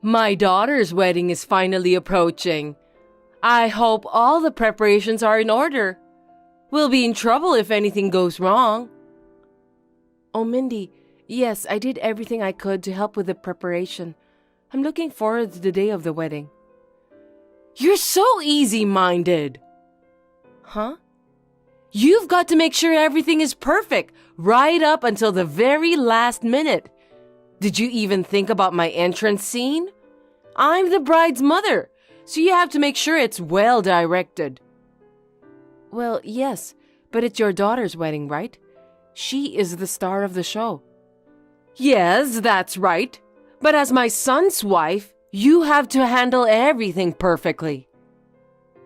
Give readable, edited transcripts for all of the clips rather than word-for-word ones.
My daughter's wedding is finally approaching. I hope all the preparations are in order. We'll be in trouble if anything goes wrong. Oh, Mindy, yes, I did everything I could to help with the preparation. I'm looking forward to the day of the wedding. You're so easy-minded. Huh? You've got to make sure everything is perfect, right up until the very last minute. Did you even think about my entrance scene? I'm the bride's mother, so you have to make sure it's well directed. Well, yes, but it's your daughter's wedding, right? She is the star of the show. Yes, that's right. But as my son's wife, you have to handle everything perfectly.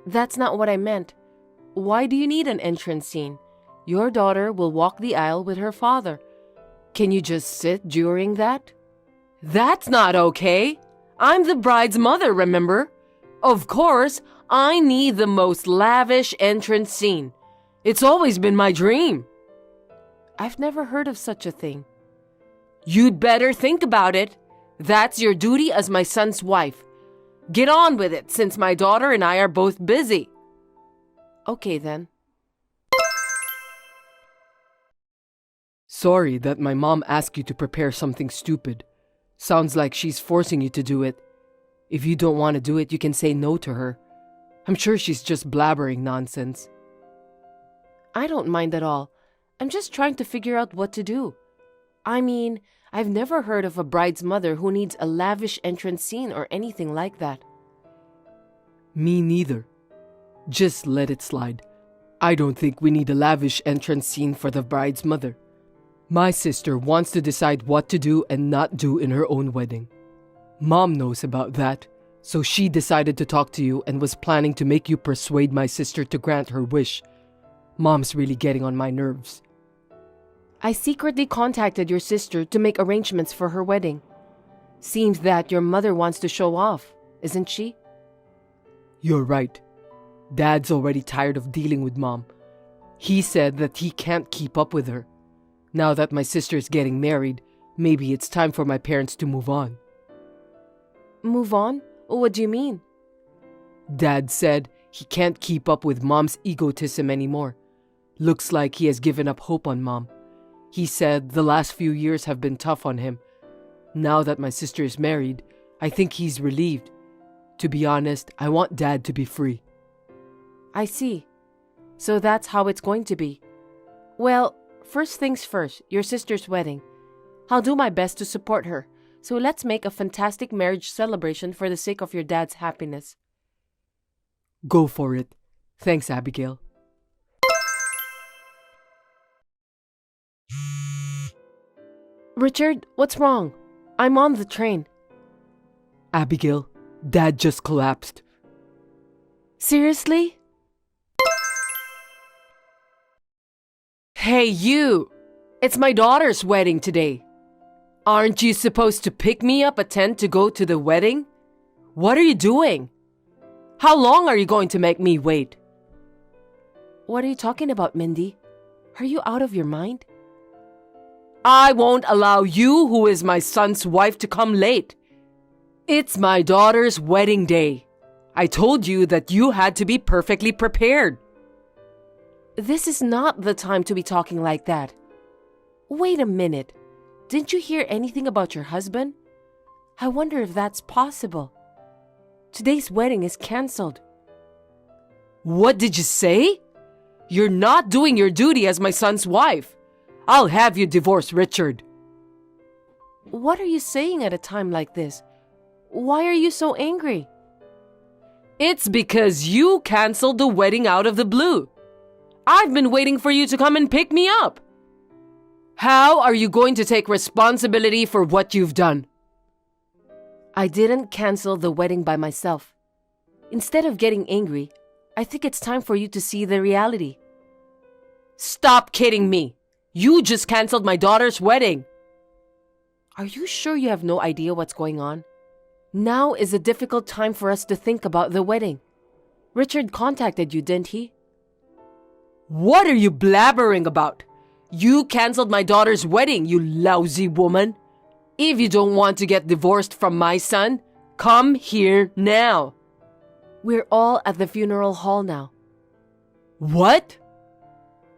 That's not what I meant. Why do you need an entrance scene? Your daughter will walk the aisle with her father. Can you just sit during that? That's not okay. I'm the bride's mother, remember? Of course, I need the most lavish entrance scene. It's always been my dream. I've never heard of such a thing. You'd better think about it. That's your duty as my son's wife. Get on with it since my daughter and I are both busy. Okay then. Sorry that my mom asked you to prepare something stupid. Sounds like she's forcing you to do it. If you don't want to do it, you can say no to her. I'm sure she's just blabbering nonsense. I don't mind at all. I'm just trying to figure out what to do. I mean, I've never heard of a bride's mother who needs a lavish entrance scene or anything like that. Me neither. Just let it slide. I don't think we need a lavish entrance scene for the bride's mother. My sister wants to decide what to do and not do in her own wedding. Mom knows about that, so she decided to talk to you and was planning to make you persuade my sister to grant her wish. Mom's really getting on my nerves. I secretly contacted your sister to make arrangements for her wedding. Seems that your mother wants to show off, isn't she? You're right. Dad's already tired of dealing with Mom. He said that he can't keep up with her. Now that my sister is getting married, maybe it's time for my parents to move on. Move on? What do you mean? Dad said he can't keep up with Mom's egotism anymore. Looks like he has given up hope on Mom. He said the last few years have been tough on him. Now that my sister is married, I think he's relieved. To be honest, I want Dad to be free. I see. So that's how it's going to be. Well, first things first, your sister's wedding. I'll do my best to support her. So let's make a fantastic marriage celebration for the sake of your dad's happiness. Go for it. Thanks, Abigail. Richard, what's wrong? I'm on the train. Abigail, Dad just collapsed. Seriously? Hey, you! It's my daughter's wedding today. Aren't you supposed to pick me up at 10 to go to the wedding? What are you doing? How long are you going to make me wait? What are you talking about, Mindy? Are you out of your mind? I won't allow you, who is my son's wife, to come late. It's my daughter's wedding day. I told you that you had to be perfectly prepared. This is not the time to be talking like that. Wait a minute. Didn't you hear anything about your husband? I wonder if that's possible. Today's wedding is cancelled. What did you say? You're not doing your duty as my son's wife. I'll have you divorce Richard. What are you saying at a time like this? Why are you so angry? It's because you canceled the wedding out of the blue. I've been waiting for you to come and pick me up. How are you going to take responsibility for what you've done? I didn't cancel the wedding by myself. Instead of getting angry, I think it's time for you to see the reality. Stop kidding me. You just canceled my daughter's wedding. Are you sure you have no idea what's going on? Now is a difficult time for us to think about the wedding. Richard contacted you, didn't he? What are you blabbering about? You canceled my daughter's wedding, you lousy woman. If you don't want to get divorced from my son, Come here now. We're all at the funeral hall now. What?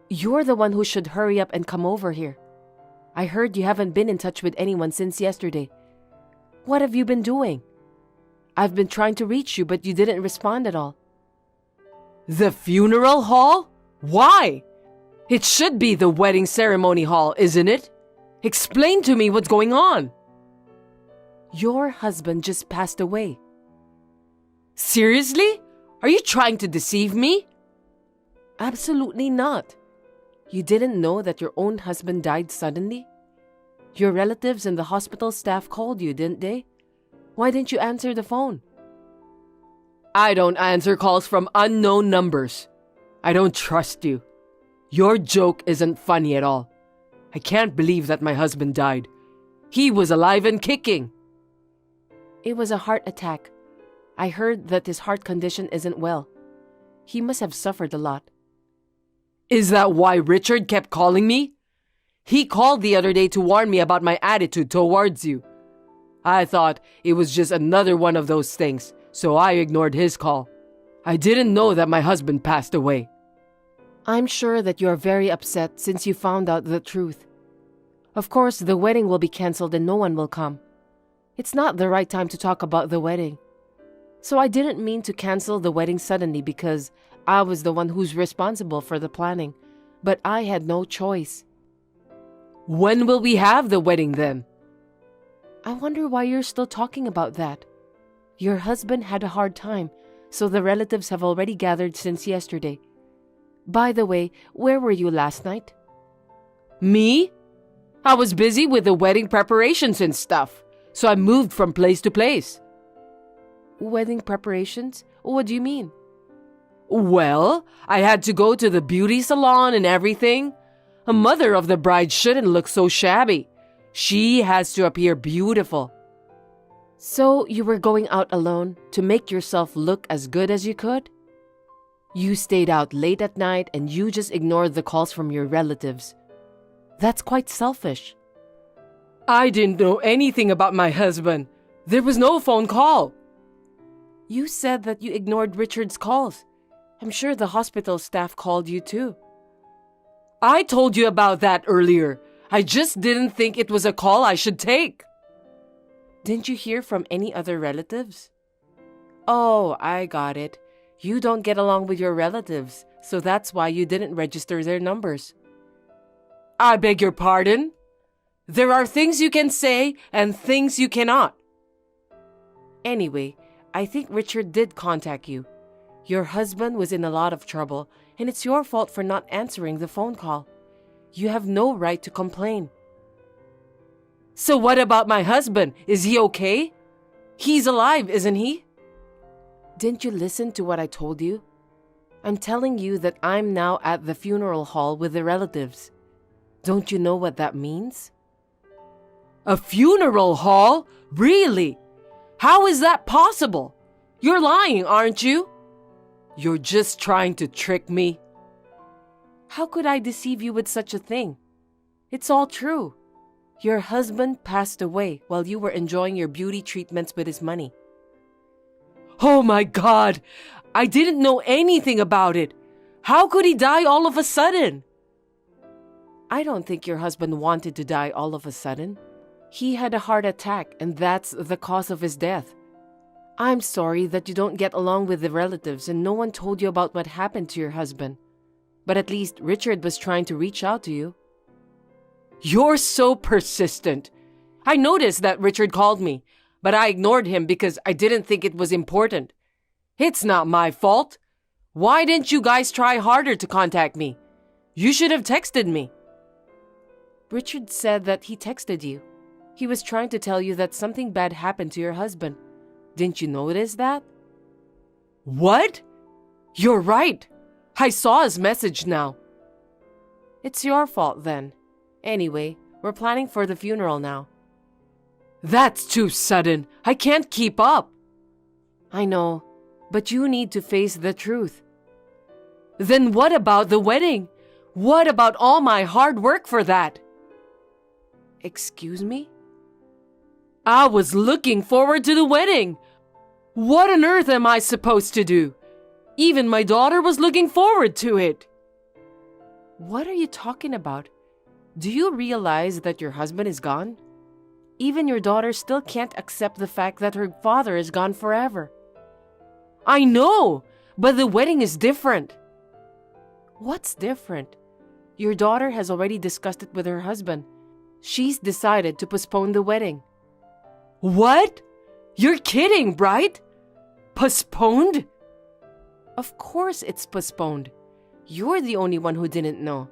You're the one who should hurry up and come over here. I heard you haven't been in touch with anyone since yesterday. What have you been doing? I've been trying to reach you, but you didn't respond at all. The funeral hall? Why? It should be the wedding ceremony hall, isn't it? Explain to me what's going on. Your husband just passed away. Seriously? Are you trying to deceive me? Absolutely not. You didn't know that your own husband died suddenly? Your relatives and the hospital staff called you, didn't they? Why didn't you answer the phone? I don't answer calls from unknown numbers. I don't trust you. Your joke isn't funny at all. I can't believe that my husband died. He was alive and kicking. It was a heart attack. I heard that his heart condition isn't well. He must have suffered a lot. Is that why Richard kept calling me? He called the other day to warn me about my attitude towards you. I thought it was just another one of those things, so I ignored his call. I didn't know that my husband passed away. I'm sure that you're very upset since you found out the truth. Of course, the wedding will be cancelled and no one will come. It's not the right time to talk about the wedding. So I didn't mean to cancel the wedding suddenly because I was the one who's responsible for the planning, but I had no choice. When will we have the wedding then? I wonder why you're still talking about that. Your husband had a hard time, so the relatives have already gathered since yesterday. By the way, where were you last night? Me? I was busy with the wedding preparations and stuff, so I moved from place to place. Wedding preparations? What do you mean? Well, I had to go to the beauty salon and everything. A mother of the bride shouldn't look so shabby. She has to appear beautiful. So you were going out alone to make yourself look as good as you could? You stayed out late at night and you just ignored the calls from your relatives. That's quite selfish. I didn't know anything about my husband. There was no phone call. You said that you ignored Richard's calls. I'm sure the hospital staff called you too. I told you about that earlier. I just didn't think it was a call I should take. Didn't you hear from any other relatives? Oh, I got it. You don't get along with your relatives, so that's why you didn't register their numbers. I beg your pardon? There are things you can say and things you cannot. Anyway, I think Richard did contact you. Your husband was in a lot of trouble, and it's your fault for not answering the phone call. You have no right to complain. So what about my husband? Is he okay? He's alive, isn't he? Didn't you listen to what I told you? I'm telling you that I'm now at the funeral hall with the relatives. Don't you know what that means? A funeral hall? Really? How is that possible? You're lying, aren't you? You're just trying to trick me. How could I deceive you with such a thing? It's all true. Your husband passed away while you were enjoying your beauty treatments with his money. Oh my God! I didn't know anything about it. How could he die all of a sudden? I don't think your husband wanted to die all of a sudden. He had a heart attack and that's the cause of his death. I'm sorry that you don't get along with the relatives and no one told you about what happened to your husband. But at least Richard was trying to reach out to you. You're so persistent. I noticed that Richard called me, but I ignored him because I didn't think it was important. It's not my fault. Why didn't you guys try harder to contact me? You should have texted me. Richard said that he texted you. He was trying to tell you that something bad happened to your husband. Didn't you notice that? What? You're right. I saw his message now. It's your fault then. Anyway, we're planning for the funeral now. That's too sudden. I can't keep up. I know, but you need to face the truth. Then what about the wedding? What about all my hard work for that? Excuse me? I was looking forward to the wedding. What on earth am I supposed to do? Even my daughter was looking forward to it. What are you talking about? Do you realize that your husband is gone? Even your daughter still can't accept the fact that her father is gone forever. I know, but the wedding is different. What's different? Your daughter has already discussed it with her husband. She's decided to postpone the wedding. What? You're kidding, right? Postponed? Of course it's postponed. You're the only one who didn't know.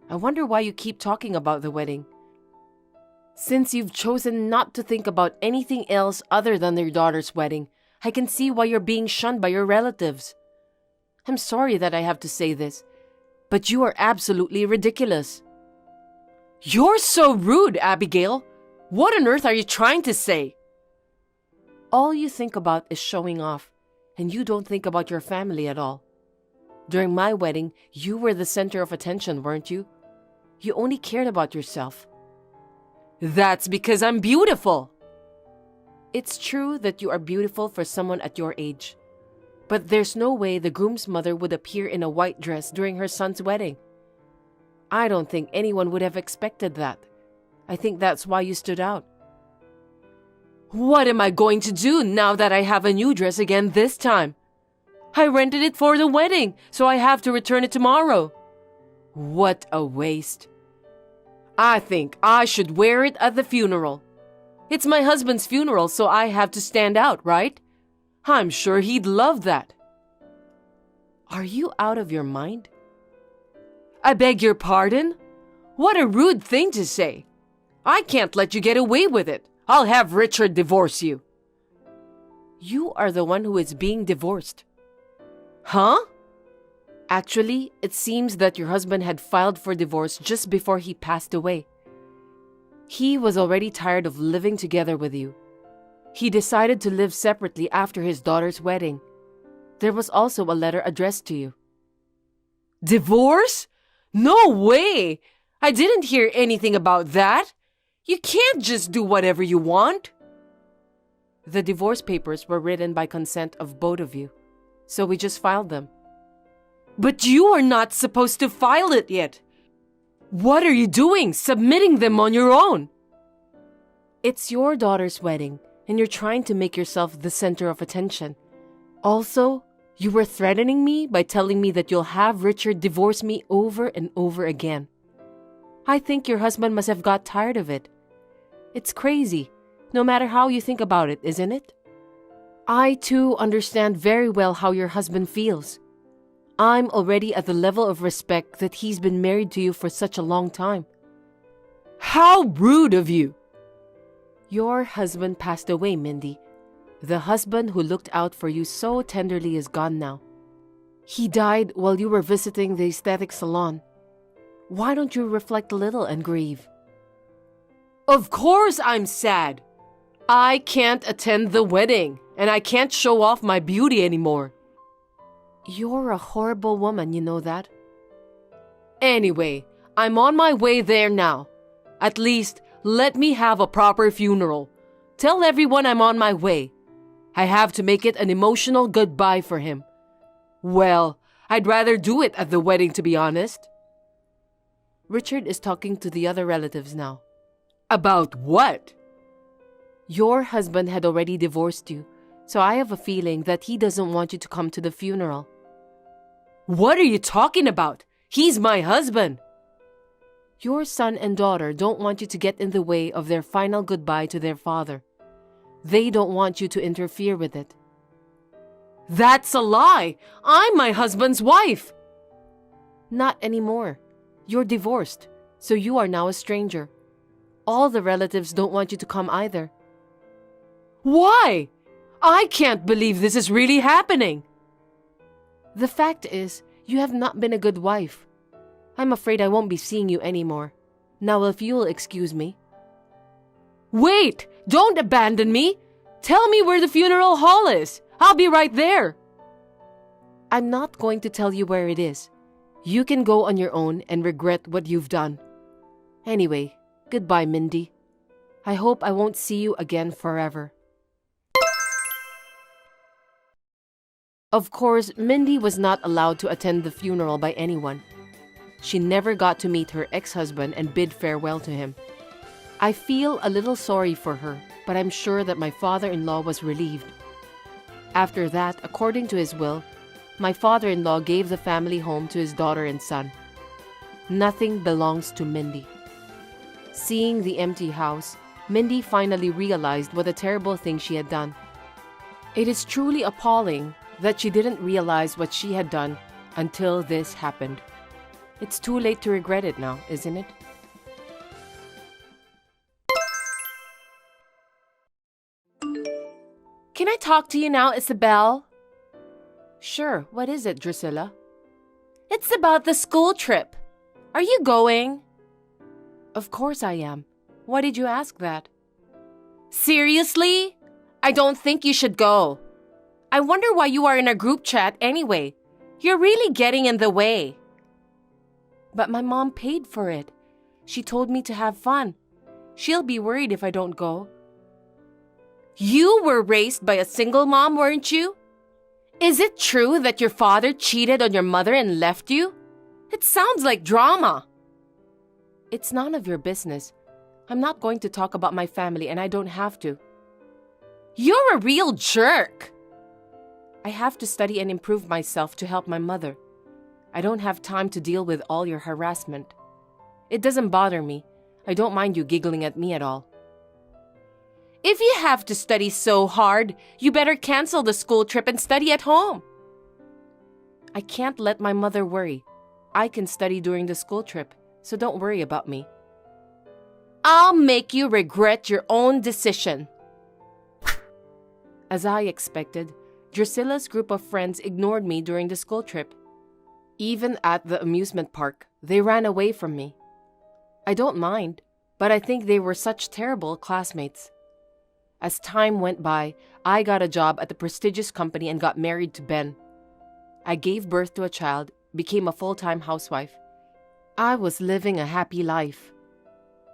I wonder why you keep talking about the wedding. Since you've chosen not to think about anything else other than your daughter's wedding, I can see why you're being shunned by your relatives. I'm sorry that I have to say this, but you are absolutely ridiculous. You're so rude, Abigail. What on earth are you trying to say? All you think about is showing off, and you don't think about your family at all. During my wedding, you were the center of attention, weren't you? You only cared about yourself. That's because I'm beautiful. It's true that you are beautiful for someone at your age, but there's no way the groom's mother would appear in a white dress during her son's wedding. I don't think anyone would have expected that. I think that's why you stood out. What am I going to do now that I have a new dress again this time? I rented it for the wedding, so I have to return it tomorrow. What a waste. I think I should wear it at the funeral. It's my husband's funeral, so I have to stand out, right? I'm sure he'd love that. Are you out of your mind? I beg your pardon? What a rude thing to say. I can't let you get away with it. I'll have Richard divorce you. You are the one who is being divorced. Huh? Actually, it seems that your husband had filed for divorce just before he passed away. He was already tired of living together with you. He decided to live separately after his daughter's wedding. There was also a letter addressed to you. Divorce? No way! I didn't hear anything about that. You can't just do whatever you want. The divorce papers were written by consent of both of you, so we just filed them. But you are not supposed to file it yet. What are you doing, submitting them on your own? It's your daughter's wedding, and you're trying to make yourself the center of attention. Also, you were threatening me by telling me that you'll have Richard divorce me over and over again. I think your husband must have got tired of it. It's crazy, no matter how you think about it, isn't it? I, too, understand very well how your husband feels. I'm already at the level of respect that he's been married to you for such a long time. How rude of you! Your husband passed away, Mindy. The husband who looked out for you so tenderly is gone now. He died while you were visiting the aesthetic salon. Why don't you reflect a little and grieve? Of course I'm sad. I can't attend the wedding, and I can't show off my beauty anymore. You're a horrible woman, you know that? Anyway, I'm on my way there now. At least, let me have a proper funeral. Tell everyone I'm on my way. I have to make it an emotional goodbye for him. Well, I'd rather do it at the wedding, to be honest. Richard is talking to the other relatives now. About what? Your husband had already divorced you, so I have a feeling that he doesn't want you to come to the funeral. What are you talking about? He's my husband. Your son and daughter don't want you to get in the way of their final goodbye to their father. They don't want you to interfere with it. That's a lie! I'm my husband's wife! Not anymore. You're divorced, so you are now a stranger. All the relatives don't want you to come either. Why? I can't believe this is really happening. The fact is, you have not been a good wife. I'm afraid I won't be seeing you anymore. Now, if you'll excuse me. Wait! Don't abandon me! Tell me where the funeral hall is. I'll be right there. I'm not going to tell you where it is. You can go on your own and regret what you've done. Anyway, goodbye, Mindy. I hope I won't see you again forever. Of course, Mindy was not allowed to attend the funeral by anyone. She never got to meet her ex-husband and bid farewell to him. I feel a little sorry for her, but I'm sure that my father-in-law was relieved. After that, according to his will, my father-in-law gave the family home to his daughter and son. Nothing belongs to Mindy. Seeing the empty house, Mindy finally realized what a terrible thing she had done. It is truly appalling that she didn't realize what she had done until this happened. It's too late to regret it now, isn't it? Can I talk to you now, Isabelle? Sure, what is it, Drusilla? It's about the school trip. Are you going? Of course I am. Why did you ask that? Seriously? I don't think you should go. I wonder why you are in a group chat anyway. You're really getting in the way. But my mom paid for it. She told me to have fun. She'll be worried if I don't go. You were raised by a single mom, weren't you? Is it true that your father cheated on your mother and left you? It sounds like drama. It's none of your business. I'm not going to talk about my family and I don't have to. You're a real jerk. I have to study and improve myself to help my mother. I don't have time to deal with all your harassment. It doesn't bother me. I don't mind you giggling at me at all. If you have to study so hard, you better cancel the school trip and study at home. I can't let my mother worry. I can study during the school trip, so don't worry about me. I'll make you regret your own decision. As I expected, Drusilla's group of friends ignored me during the school trip. Even at the amusement park, they ran away from me. I don't mind, but I think they were such terrible classmates. As time went by, I got a job at the prestigious company and got married to Ben. I gave birth to a child, became a full-time housewife. I was living a happy life.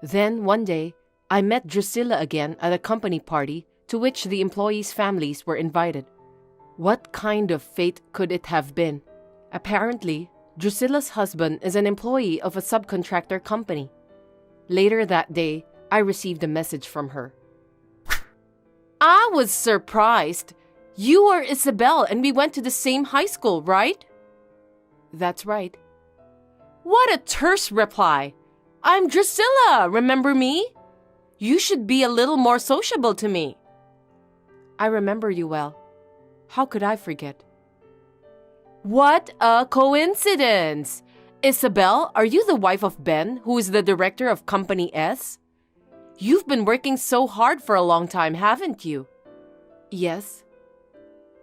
Then, one day, I met Drusilla again at a company party to which the employees' families were invited. What kind of fate could it have been? Apparently, Drusilla's husband is an employee of a subcontractor company. Later that day, I received a message from her. I was surprised. You are Isabelle and we went to the same high school, right? That's right. What a terse reply. I'm Drusilla, remember me? You should be a little more sociable to me. I remember you well. How could I forget? What a coincidence! Isabelle, are you the wife of Ben, who is the director of Company S? You've been working so hard for a long time, haven't you? Yes.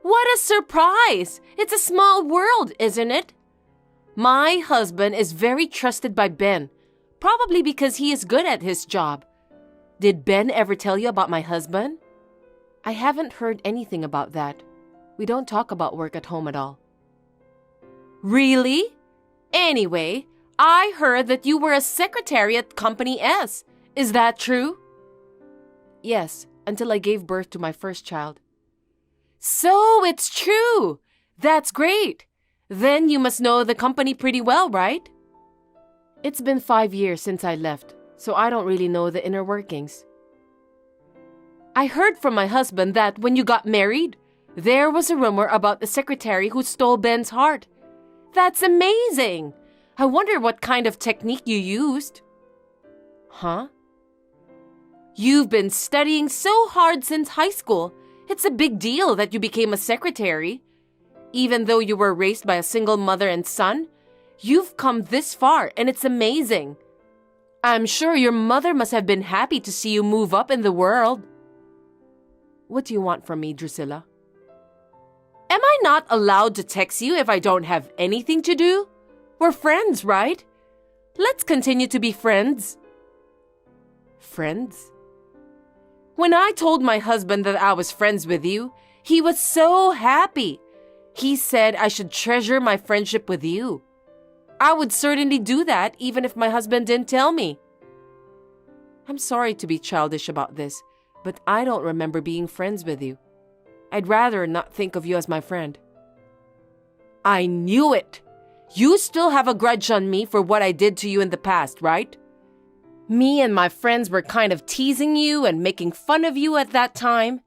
What a surprise! It's a small world, isn't it? My husband is very trusted by Ben, probably because he is good at his job. Did Ben ever tell you about my husband? I haven't heard anything about that. We don't talk about work at home at all. Really? Anyway, I heard that you were a secretary at Company S. Is that true? Yes, until I gave birth to my first child. So it's true! That's great! Then you must know the company pretty well, right? It's been 5 years since I left, so I don't really know the inner workings. I heard from my husband that when you got married, there was a rumor about the secretary who stole Ben's heart. That's amazing! I wonder what kind of technique you used. Huh? You've been studying so hard since high school. It's a big deal that you became a secretary. Even though you were raised by a single mother and son, you've come this far and it's amazing. I'm sure your mother must have been happy to see you move up in the world. What do you want from me, Drusilla? Am I not allowed to text you if I don't have anything to do? We're friends, right? Let's continue to be friends. Friends? When I told my husband that I was friends with you, he was so happy. He said I should treasure my friendship with you. I would certainly do that even if my husband didn't tell me. I'm sorry to be childish about this, but I don't remember being friends with you. I'd rather not think of you as my friend. I knew it. You still have a grudge on me for what I did to you in the past, right? Me and my friends were kind of teasing you and making fun of you at that time.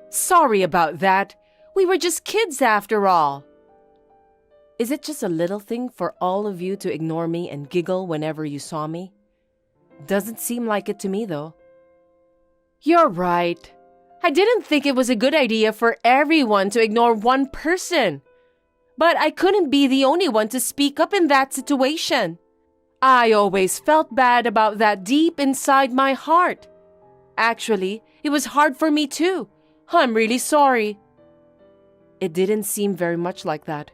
Sorry about that. We were just kids after all. Is it just a little thing for all of you to ignore me and giggle whenever you saw me? Doesn't seem like it to me, though. You're right. I didn't think it was a good idea for everyone to ignore one person. But I couldn't be the only one to speak up in that situation. I always felt bad about that deep inside my heart. Actually, it was hard for me too. I'm really sorry. It didn't seem very much like that.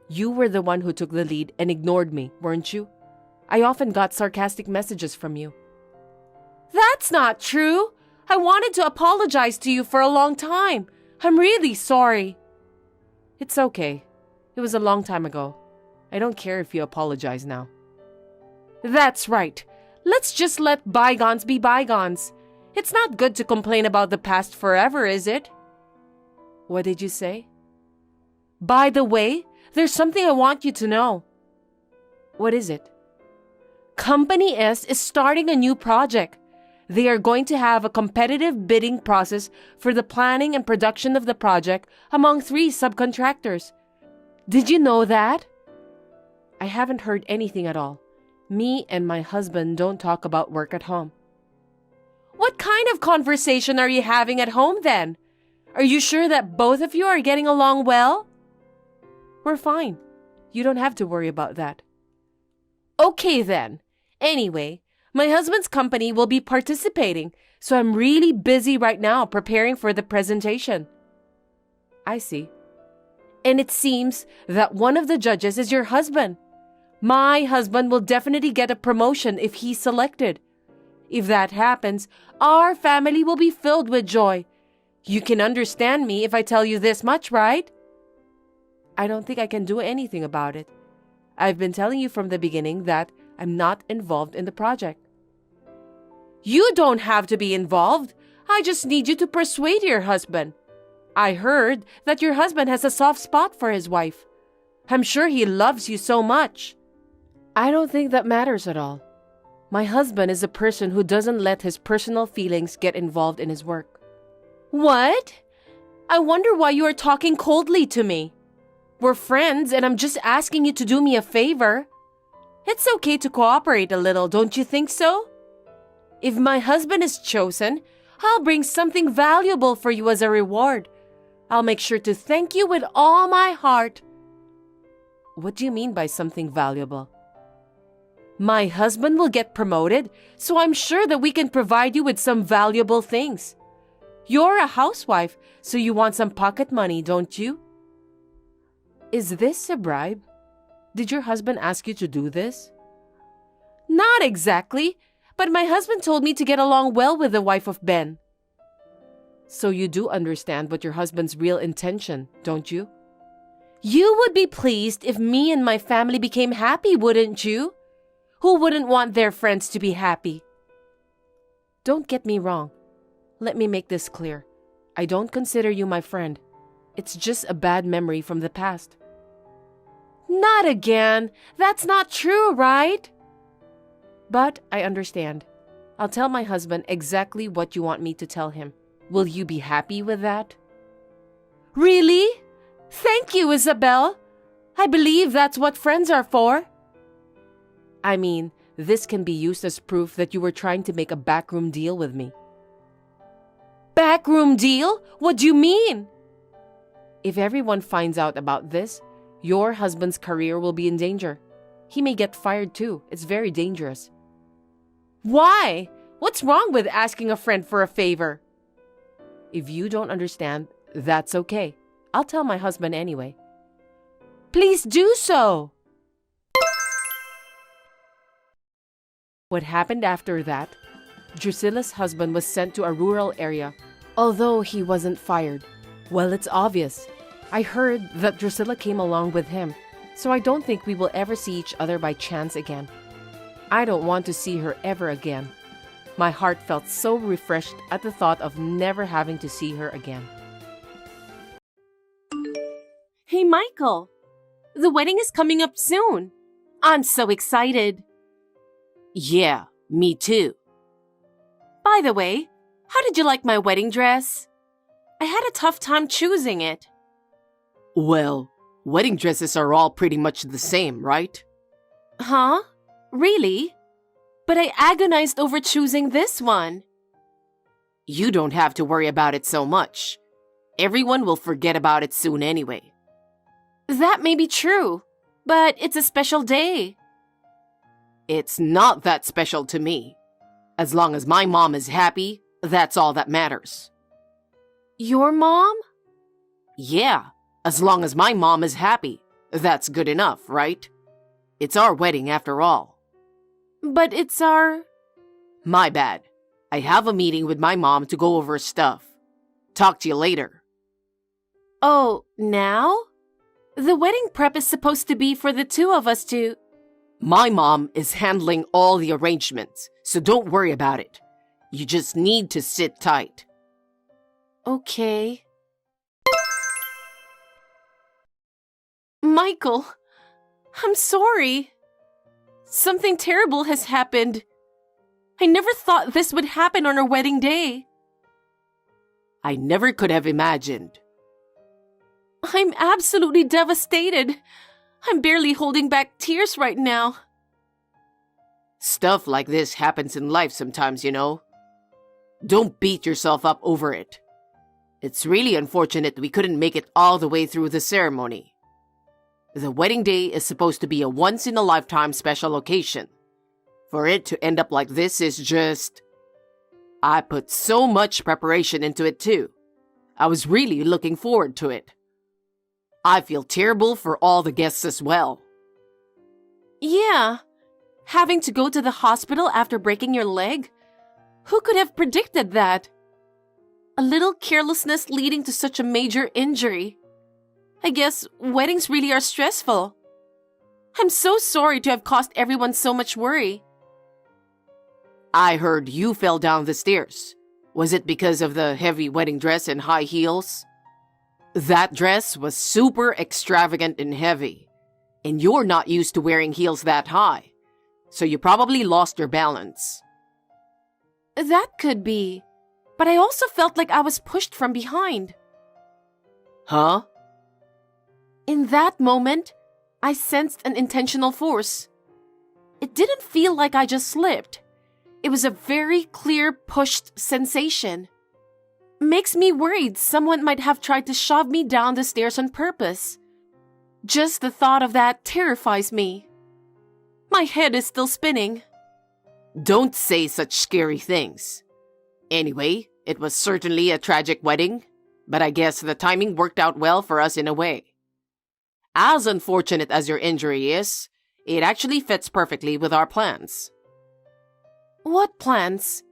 You were the one who took the lead and ignored me, weren't you? I often got sarcastic messages from you. That's not true. I wanted to apologize to you for a long time. I'm really sorry. It's okay. It was a long time ago. I don't care if you apologize now. That's right. Let's just let bygones be bygones. It's not good to complain about the past forever, is it? What did you say? By the way, there's something I want you to know. What is it? Company S is starting a new project. They are going to have a competitive bidding process for the planning and production of the project among 3 subcontractors. Did you know that? I haven't heard anything at all. Me and my husband don't talk about work at home. What kind of conversation are you having at home then? Are you sure that both of you are getting along well? We're fine. You don't have to worry about that. Okay then. Anyway, my husband's company will be participating, so I'm really busy right now preparing for the presentation. I see. And it seems that one of the judges is your husband. My husband will definitely get a promotion if he's selected. If that happens, our family will be filled with joy. You can understand me if I tell you this much, right? I don't think I can do anything about it. I've been telling you from the beginning that I'm not involved in the project. You don't have to be involved. I just need you to persuade your husband. I heard that your husband has a soft spot for his wife. I'm sure he loves you so much. I don't think that matters at all. My husband is a person who doesn't let his personal feelings get involved in his work. What? I wonder why you are talking coldly to me. We're friends and I'm just asking you to do me a favor. It's okay to cooperate a little, don't you think so? If my husband is chosen, I'll bring something valuable for you as a reward. I'll make sure to thank you with all my heart. What do you mean by something valuable? My husband will get promoted, so I'm sure that we can provide you with some valuable things. You're a housewife, so you want some pocket money, don't you? Is this a bribe? Did your husband ask you to do this? Not exactly, but my husband told me to get along well with the wife of Ben. So you do understand what your husband's real intention, don't you? You would be pleased if me and my family became happy, wouldn't you? Who wouldn't want their friends to be happy? Don't get me wrong. Let me make this clear. I don't consider you my friend. It's just a bad memory from the past. Not again. That's not true, right? But I understand. I'll tell my husband exactly what you want me to tell him. Will you be happy with that? Really? Thank you, Isabelle. I believe that's what friends are for. I mean, this can be used as proof that you were trying to make a backroom deal with me. Backroom deal? What do you mean? If everyone finds out about this, your husband's career will be in danger. He may get fired too. It's very dangerous. Why? What's wrong with asking a friend for a favor? If you don't understand, that's okay. I'll tell my husband anyway. Please do so. What happened after that? Drusilla's husband was sent to a rural area, although he wasn't fired. Well, it's obvious. I heard that Drusilla came along with him, so I don't think we will ever see each other by chance again. I don't want to see her ever again. My heart felt so refreshed at the thought of never having to see her again. Hey, Michael! The wedding is coming up soon. I'm so excited. Yeah, me too. By the way, how did you like my wedding dress? I had a tough time choosing it. Well, wedding dresses are all pretty much the same, right? Huh? Really? But I agonized over choosing this one. You don't have to worry about it so much. Everyone will forget about it soon anyway. That may be true, but it's a special day. It's not that special to me. As long as my mom is happy, that's all that matters. Your mom? Yeah, as long as my mom is happy, that's good enough, right? It's our wedding after all. But it's our... My bad. I have a meeting with my mom to go over stuff. Talk to you later. Oh, now? The wedding prep is supposed to be for the two of us to... My mom is handling all the arrangements, so don't worry about it. You just need to sit tight. Okay. Michael, I'm sorry. Something terrible has happened. I never thought this would happen on our wedding day. I never could have imagined. I'm absolutely devastated. I'm barely holding back tears right now. Stuff like this happens in life sometimes, you know. Don't beat yourself up over it. It's really unfortunate we couldn't make it all the way through the ceremony. The wedding day is supposed to be a once-in-a-lifetime special occasion. For it to end up like this is just... I put so much preparation into it too. I was really looking forward to it. I feel terrible for all the guests as well. Yeah, having to go to the hospital after breaking your leg? Who could have predicted that? A little carelessness leading to such a major injury. I guess weddings really are stressful. I'm so sorry to have caused everyone so much worry. I heard you fell down the stairs. Was it because of the heavy wedding dress and high heels? That dress was super extravagant and heavy, and you're not used to wearing heels that high, so you probably lost your balance. That could be, but I also felt like I was pushed from behind. Huh? In that moment, I sensed an intentional force. It didn't feel like I just slipped. It was a very clear pushed sensation. Makes me worried someone might have tried to shove me down the stairs on purpose. Just the thought of that terrifies me. My head is still spinning. Don't say such scary things. Anyway, it was certainly a tragic wedding, but I guess the timing worked out well for us in a way. As unfortunate as your injury is, it actually fits perfectly with our plans. What plans?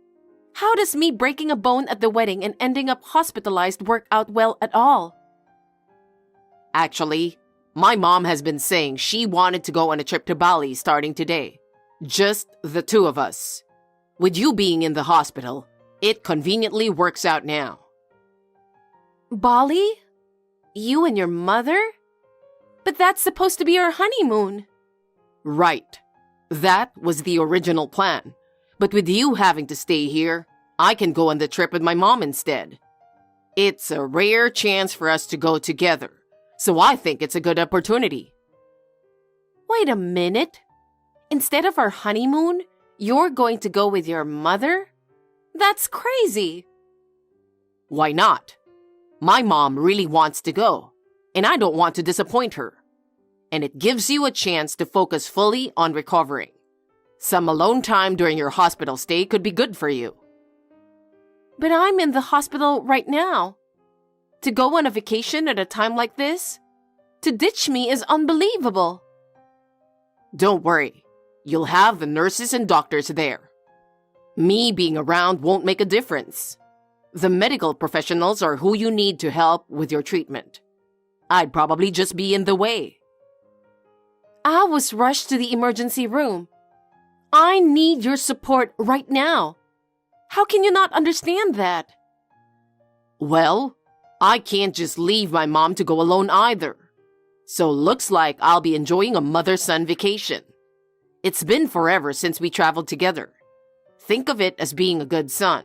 How does me breaking a bone at the wedding and ending up hospitalized work out well at all? Actually, my mom has been saying she wanted to go on a trip to Bali starting today. Just the two of us. With you being in the hospital, it conveniently works out now. Bali? You and your mother? But that's supposed to be our honeymoon. Right. That was the original plan. But with you having to stay here, I can go on the trip with my mom instead. It's a rare chance for us to go together, so I think it's a good opportunity. Wait a minute. Instead of our honeymoon, you're going to go with your mother? That's crazy. Why not? My mom really wants to go, and I don't want to disappoint her. And it gives you a chance to focus fully on recovering. Some alone time during your hospital stay could be good for you. But I'm in the hospital right now. To go on a vacation at a time like this? To ditch me is unbelievable. Don't worry. You'll have the nurses and doctors there. Me being around won't make a difference. The medical professionals are who you need to help with your treatment. I'd probably just be in the way. I was rushed to the emergency room. I need your support right now. How can you not understand that? Well, I can't just leave my mom to go alone either. So looks like I'll be enjoying a mother-son vacation. It's been forever since we traveled together. Think of it as being a good son.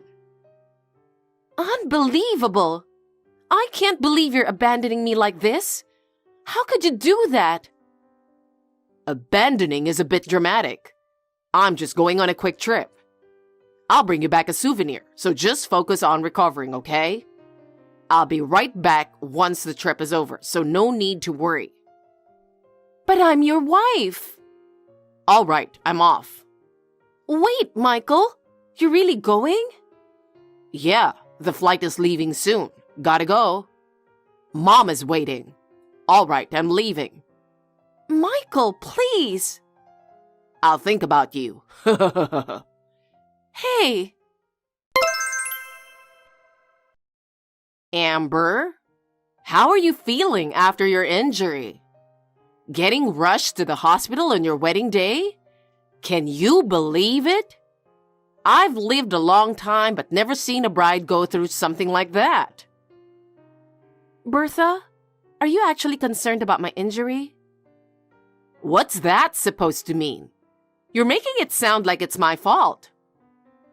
Unbelievable! I can't believe you're abandoning me like this. How could you do that? Abandoning is a bit dramatic. I'm just going on a quick trip. I'll bring you back a souvenir, so just focus on recovering, okay? I'll be right back once the trip is over, so no need to worry. But I'm your wife. All right, I'm off. Wait, Michael, you're really going? Yeah, the flight is leaving soon. Gotta go. Mom is waiting. All right, I'm leaving. Michael, please. I'll think about you. Hey. Amber, how are you feeling after your injury? Getting rushed to the hospital on your wedding day? Can you believe it? I've lived a long time but never seen a bride go through something like that. Bertha, are you actually concerned about my injury? What's that supposed to mean? You're making it sound like it's my fault.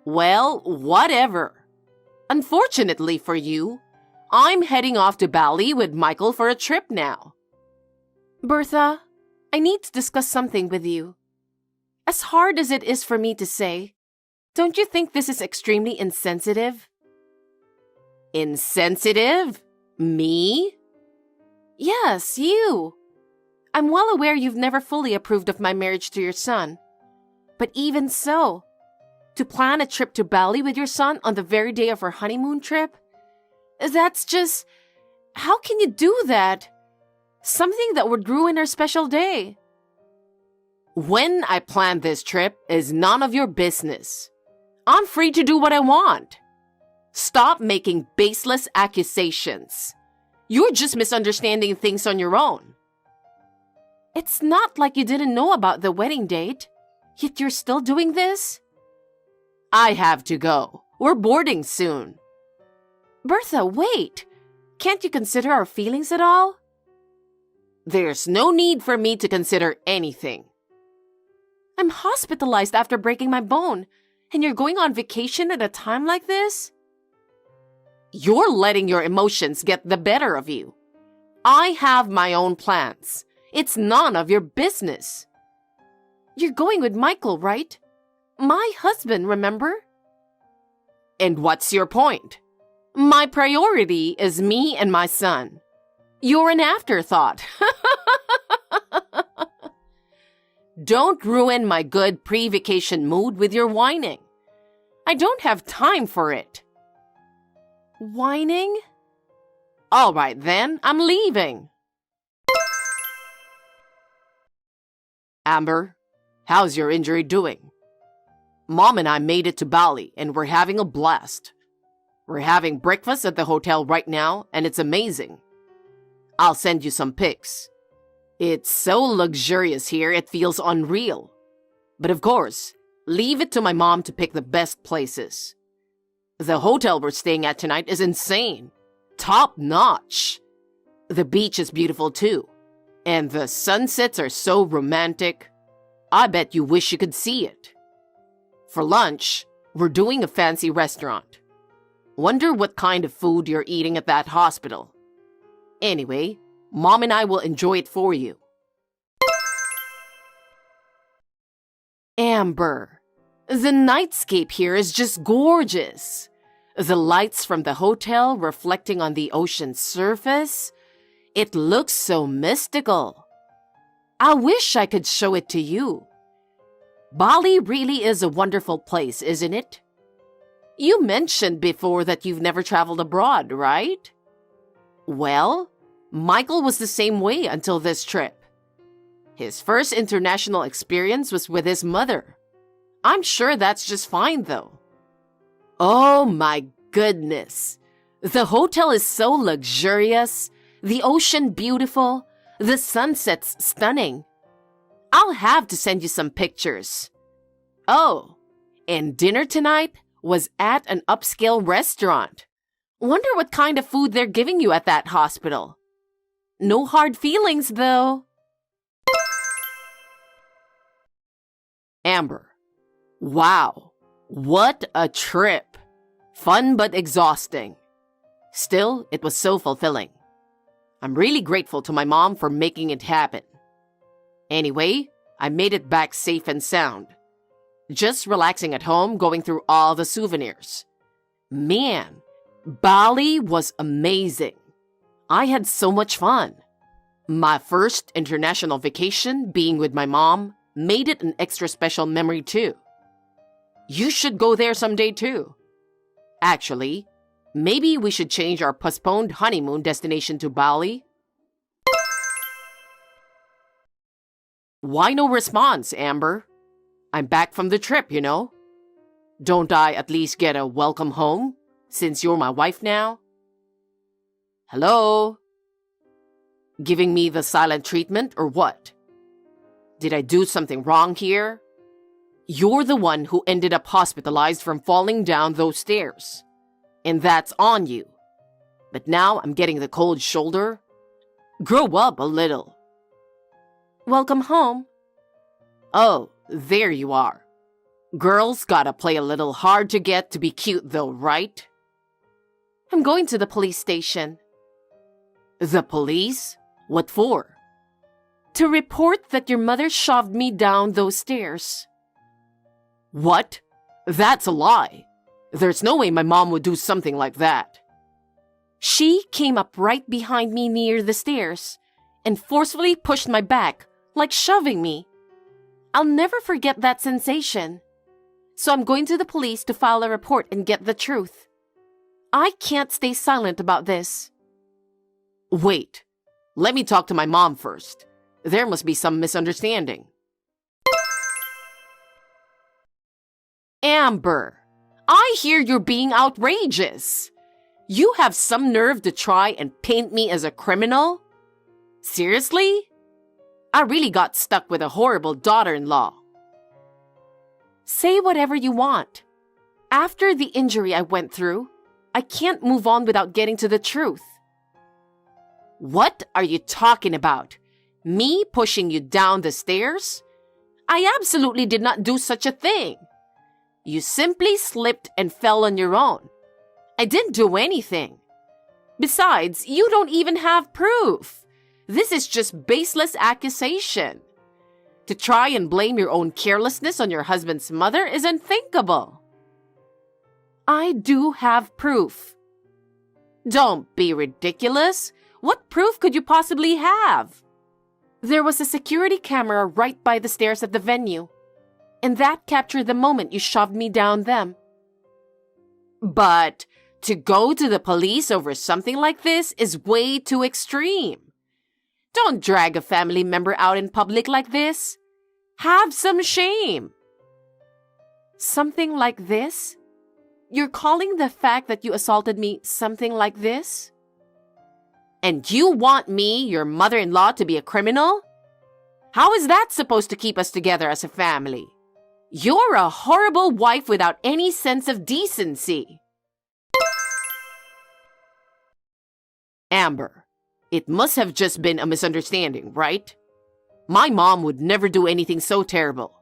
Well, whatever. Unfortunately for you, I'm heading off to Bali with Michael for a trip now. Bertha, I need to discuss something with you. As hard as it is for me to say, don't you think this is extremely insensitive? Insensitive? Me? Yes, you. I'm well aware you've never fully approved of my marriage to your son. But even so, to plan a trip to Bali with your son on the very day of our honeymoon trip? That's just... How can you do that? Something that would ruin our special day. When I planned this trip is none of your business. I'm free to do what I want. Stop making baseless accusations. You're just misunderstanding things on your own. It's not like you didn't know about the wedding date, yet you're still doing this? I have to go. We're boarding soon. Bertha, wait. Can't you consider our feelings at all? There's no need for me to consider anything. I'm hospitalized after breaking my bone, and you're going on vacation at a time like this? You're letting your emotions get the better of you. I have my own plans. It's none of your business. You're going with Michael, right? My husband, remember? And what's your point? My priority is me and my son. You're an afterthought. Don't ruin my good pre-vacation mood with your whining. I don't have time for it. Whining? All right then, I'm leaving. Amber, how's your injury doing? Mom and I made it to Bali and we're having a blast. We're having breakfast at the hotel right now and it's amazing. I'll send you some pics. It's so luxurious here, it feels unreal. But of course, leave it to my mom to pick the best places. The hotel we're staying at tonight is insane. Top notch. The beach is beautiful too. And the sunsets are so romantic. I bet you wish you could see it. For lunch, we're doing a fancy restaurant. Wonder what kind of food you're eating at that hospital. Anyway, Mom and I will enjoy it for you. Amber, the nightscape here is just gorgeous. The lights from the hotel reflecting on the ocean's surface. It looks so mystical. I wish I could show it to you. Bali really is a wonderful place, isn't it? You mentioned before that you've never traveled abroad, right? Well, Michael was the same way until this trip. His first international experience was with his mother. I'm sure that's just fine, though. Oh my goodness. The hotel is so luxurious, the ocean beautiful, the sunsets stunning. I'll have to send you some pictures. Oh, and dinner tonight was at an upscale restaurant. Wonder what kind of food they're giving you at that hospital. No hard feelings, though. Amber. Wow. What a trip. Fun but exhausting. Still, it was so fulfilling. I'm really grateful to my mom for making it happen. Anyway, I made it back safe and sound. Just relaxing at home, going through all the souvenirs. Man, Bali was amazing. I had so much fun. My first international vacation, being with my mom, made it an extra special memory too. You should go there someday too. Actually, maybe we should change our postponed honeymoon destination to Bali. Why no response, Amber? I'm back from the trip, you know. Don't I at least get a welcome home, since you're my wife now? Hello? Giving me the silent treatment or what? Did I do something wrong here? You're the one who ended up hospitalized from falling down those stairs. And that's on you. But now I'm getting the cold shoulder. Grow up a little. Welcome home. Oh, there you are. Girls gotta play a little hard to get to be cute though, right? I'm going to the police station. The police? What for? To report that your mother shoved me down those stairs. What? That's a lie. There's no way my mom would do something like that. She came up right behind me near the stairs and forcefully pushed my back, like shoving me. I'll never forget that sensation. So I'm going to the police to file a report and get the truth. I can't stay silent about this. Wait, let me talk to my mom first. There must be some misunderstanding. Amber, I hear you're being outrageous. You have some nerve to try and paint me as a criminal? Seriously? I really got stuck with a horrible daughter-in-law. Say whatever you want. After the injury I went through, I can't move on without getting to the truth. What are you talking about? Me pushing you down the stairs? I absolutely did not do such a thing. You simply slipped and fell on your own. I didn't do anything. Besides, you don't even have proof. This is just baseless accusation. To try and blame your own carelessness on your husband's mother is unthinkable. I do have proof. Don't be ridiculous. What proof could you possibly have? There was a security camera right by the stairs at the venue, and that captured the moment you shoved me down them. But to go to the police over something like this is way too extreme. Don't drag a family member out in public like this. Have some shame. Something like this? You're calling the fact that you assaulted me something like this? And you want me, your mother-in-law, to be a criminal? How is that supposed to keep us together as a family? You're a horrible wife without any sense of decency. Amber, it must have just been a misunderstanding, right? My mom would never do anything so terrible.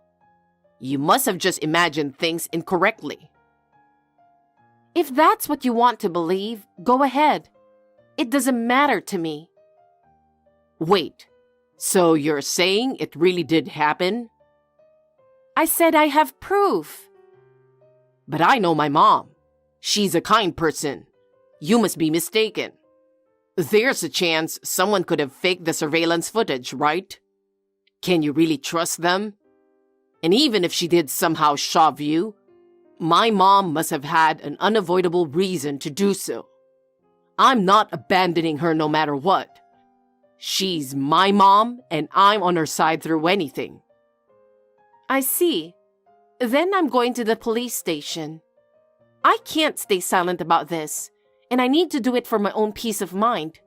You must have just imagined things incorrectly. If that's what you want to believe, go ahead. It doesn't matter to me. Wait, so you're saying it really did happen? I said I have proof. But I know my mom. She's a kind person. You must be mistaken. There's a chance someone could have faked the surveillance footage, right? Can you really trust them? And even if she did somehow shove you, my mom must have had an unavoidable reason to do so. I'm not abandoning her no matter what. She's my mom, and I'm on her side through anything. I see. Then I'm going to the police station. I can't stay silent about this, and I need to do it for my own peace of mind.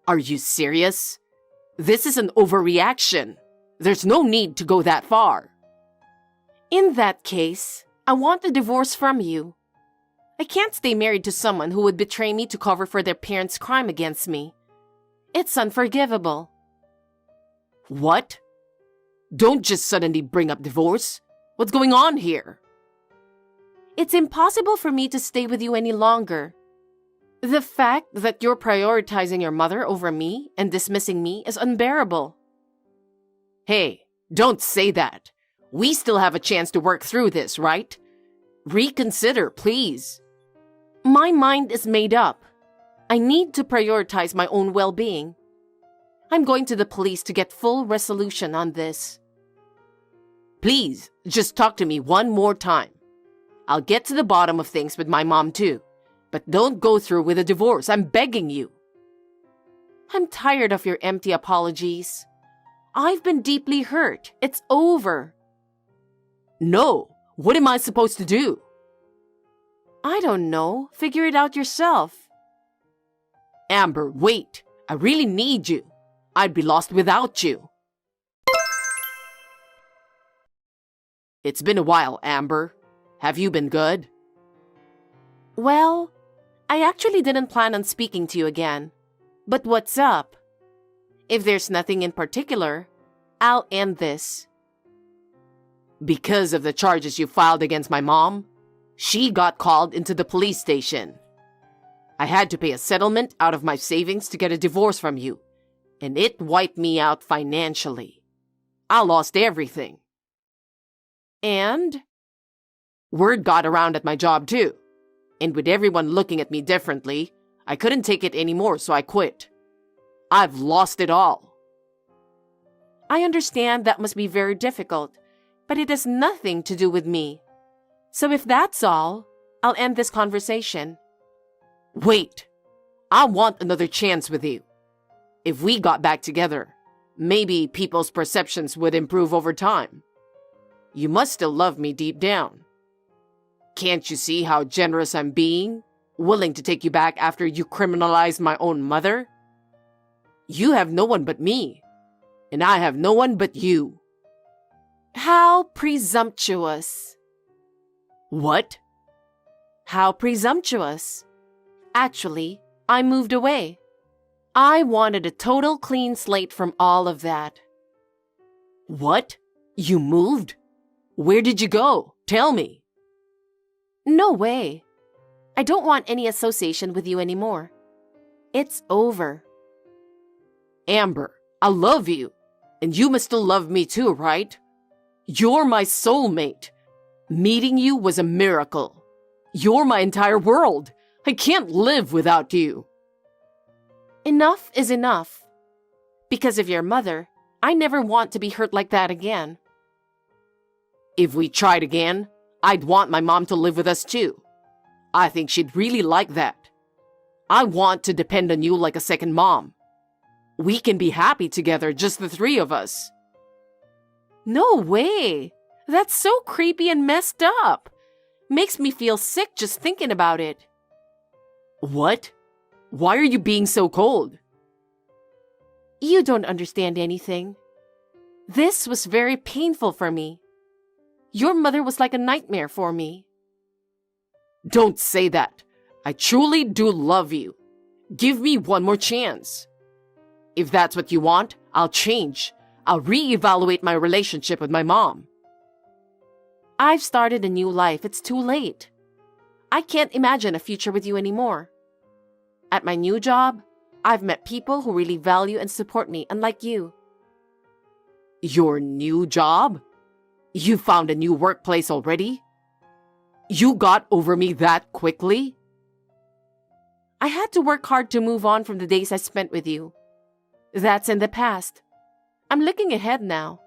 Are you serious? This is an overreaction. There's no need to go that far. In that case, I want a divorce from you. I can't stay married to someone who would betray me to cover for their parents' crime against me. It's unforgivable. What? Don't just suddenly bring up divorce. What's going on here? It's impossible for me to stay with you any longer. The fact that you're prioritizing your mother over me and dismissing me is unbearable. Hey, don't say that. We still have a chance to work through this, right? Reconsider, please. My mind is made up. I need to prioritize my own well-being. I'm going to the police to get full resolution on this. Please, just talk to me one more time. I'll get to the bottom of things with my mom too. But don't go through with a divorce. I'm begging you. I'm tired of your empty apologies. I've been deeply hurt. It's over. No. What am I supposed to do? I don't know. Figure it out yourself. Amber, wait. I really need you. I'd be lost without you. It's been a while, Amber. Have you been good? Well, I actually didn't plan on speaking to you again. But what's up? If there's nothing in particular, I'll end this. Because of the charges you filed against my mom, she got called into the police station. I had to pay a settlement out of my savings to get a divorce from you, and it wiped me out financially. I lost everything. And word got around at my job too. And with everyone looking at me differently, I couldn't take it anymore, so I quit. I've lost it all. I understand that must be very difficult, but it has nothing to do with me. So if that's all, I'll end this conversation. Wait. I want another chance with you. If we got back together, maybe people's perceptions would improve over time. You must still love me deep down. Can't you see how generous I'm being? Willing to take you back after you criminalized my own mother? You have no one but me, and I have no one but you. How presumptuous. What? How presumptuous. Actually, I moved away. I wanted a total clean slate from all of that. What? You moved? Where did you go? Tell me. No way. I don't want any association with you anymore. It's over. Amber, I love you. And you must still love me too, right? You're my soulmate. Meeting you was a miracle. You're my entire world. I can't live without you. Enough is enough. Because of your mother, I never want to be hurt like that again. If we tried again, I'd want my mom to live with us too. I think she'd really like that. I want to depend on you like a second mom. We can be happy together, just the three of us. No way! That's so creepy and messed up. Makes me feel sick just thinking about it. What? Why are you being so cold? You don't understand anything. This was very painful for me. Your mother was like a nightmare for me. Don't say that. I truly do love you. Give me one more chance. If that's what you want, I'll change. I'll reevaluate my relationship with my mom. I've started a new life. It's too late. I can't imagine a future with you anymore. At my new job, I've met people who really value and support me, unlike you. Your new job? You found a new workplace already? You got over me that quickly? I had to work hard to move on from the days I spent with you. That's in the past. I'm looking ahead now.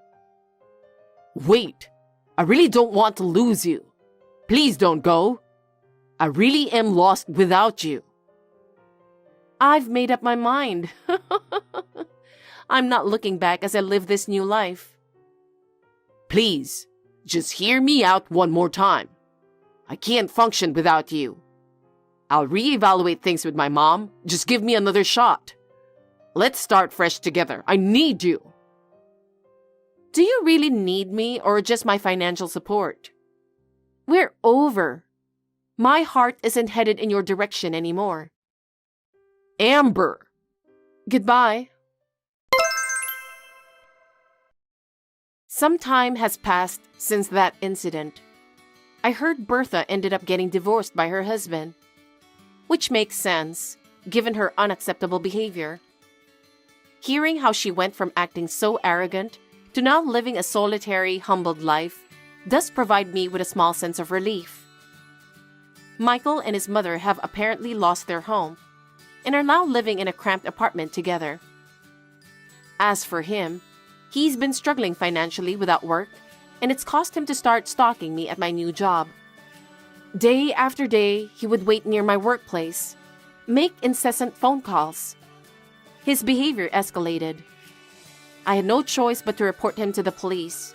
Wait, I really don't want to lose you. Please don't go. I really am lost without you. I've made up my mind. I'm not looking back as I live this new life. Please, just hear me out one more time. I can't function without you. I'll reevaluate things with my mom. Just give me another shot. Let's start fresh together. I need you. Do you really need me or just my financial support? We're over. My heart isn't headed in your direction anymore. Amber, Goodbye. Some time has passed since that incident. I heard Bertha ended up getting divorced by her husband, which makes sense, given her unacceptable behavior. Hearing how she went from acting so arrogant to now living a solitary, humbled life does provide me with a small sense of relief. Michael and his mother have apparently lost their home and are now living in a cramped apartment together. As for him, he's been struggling financially without work, and it's caused him to start stalking me at my new job. Day after day, he would wait near my workplace, make incessant phone calls. His behavior escalated. I had no choice but to report him to the police.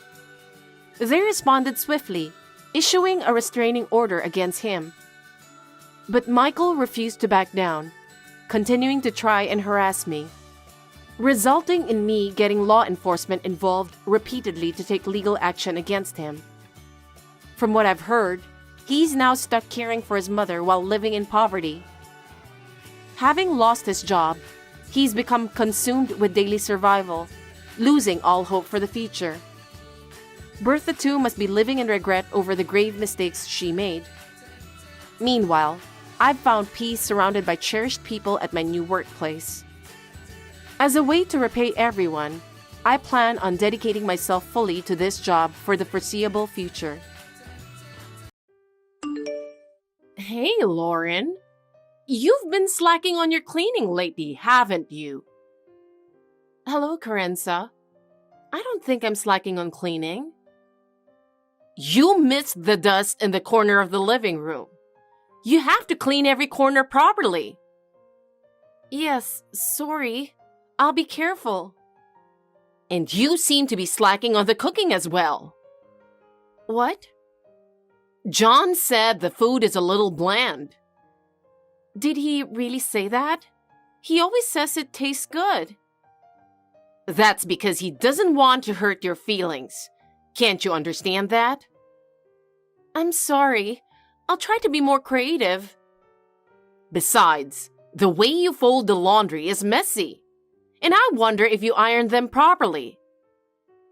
They responded swiftly, issuing a restraining order against him. But Michael refused to back down, continuing to try and harass me, resulting in me getting law enforcement involved repeatedly to take legal action against him. From what I've heard, he's now stuck caring for his mother while living in poverty. Having lost his job, he's become consumed with daily survival, losing all hope for the future. Bertha too must be living in regret over the grave mistakes she made. Meanwhile, I've found peace surrounded by cherished people at my new workplace. As a way to repay everyone, I plan on dedicating myself fully to this job for the foreseeable future. Hey, Lauren. You've been slacking on your cleaning lately, haven't you? Hello, Carenza. I don't think I'm slacking on cleaning. You missed the dust in the corner of the living room. You have to clean every corner properly. Yes, sorry. I'll be careful. And you seem to be slacking on the cooking as well. What? John said the food is a little bland. Did he really say that? He always says it tastes good. That's because he doesn't want to hurt your feelings. Can't you understand that? I'm sorry. I'll try to be more creative. Besides, the way you fold the laundry is messy, and I wonder if you ironed them properly.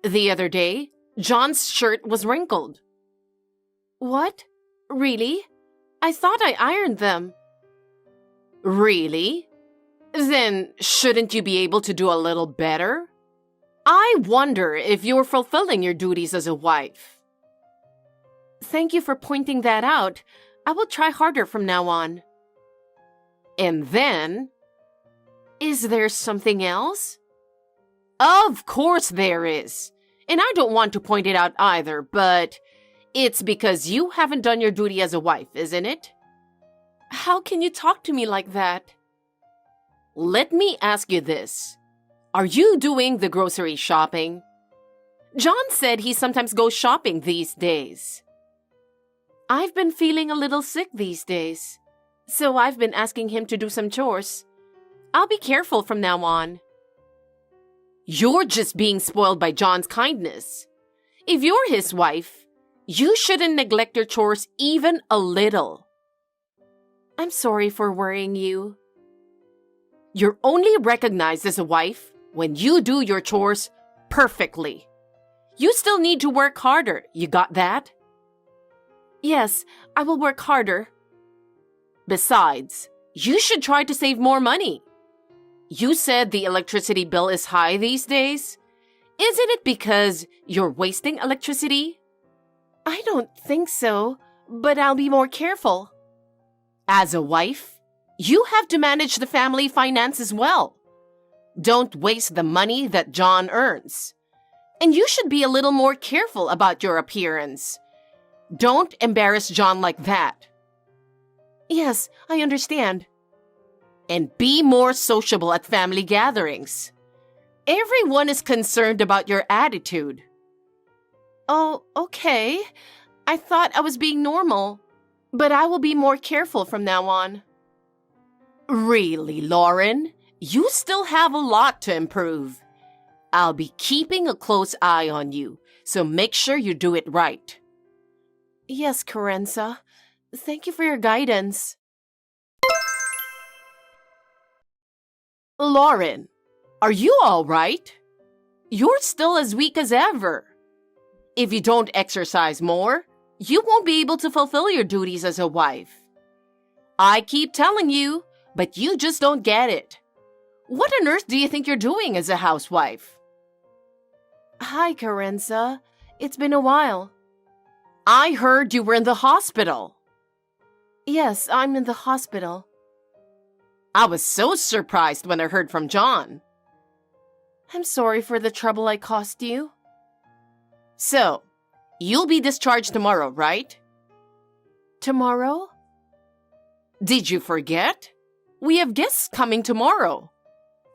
The other day, John's shirt was wrinkled. What? Really? I thought I ironed them. Really? Then shouldn't you be able to do a little better? I wonder if you're fulfilling your duties as a wife. Thank you for pointing that out. I will try harder from now on. And then, is there something else? Of course there is. And I don't want to point it out either, but it's because you haven't done your duty as a wife, isn't it? How can you talk to me like that? Let me ask you this. Are you doing the grocery shopping? John said he sometimes goes shopping these days. I've been feeling a little sick these days, so I've been asking him to do some chores. I'll be careful from now on. You're just being spoiled by John's kindness. If you're his wife, you shouldn't neglect your chores even a little. I'm sorry for worrying you. You're only recognized as a wife when you do your chores perfectly. You still need to work harder, you got that? Yes, I will work harder. Besides, you should try to save more money. You said the electricity bill is high these days. Isn't it because you're wasting electricity? I don't think so, but I'll be more careful. As a wife, you have to manage the family finances well. Don't waste the money that John earns. And you should be a little more careful about your appearance. Don't embarrass John like that. Yes, I understand. And be more sociable at family gatherings. Everyone is concerned about your attitude. Oh, okay. I thought I was being normal, but I will be more careful from now on. Really, Lauren? You still have a lot to improve. I'll be keeping a close eye on you, so make sure you do it right. Yes, Carenza. Thank you for your guidance. Lauren, are you all right? You're still as weak as ever. If you don't exercise more, you won't be able to fulfill your duties as a wife. I keep telling you, but you just don't get it. What on earth do you think you're doing as a housewife? Hi, Carenza. It's been a while. I heard you were in the hospital. Yes, I'm in the hospital. I was so surprised when I heard from John. I'm sorry for the trouble I caused you. So, you'll be discharged tomorrow, right? Tomorrow? Did you forget? We have guests coming tomorrow.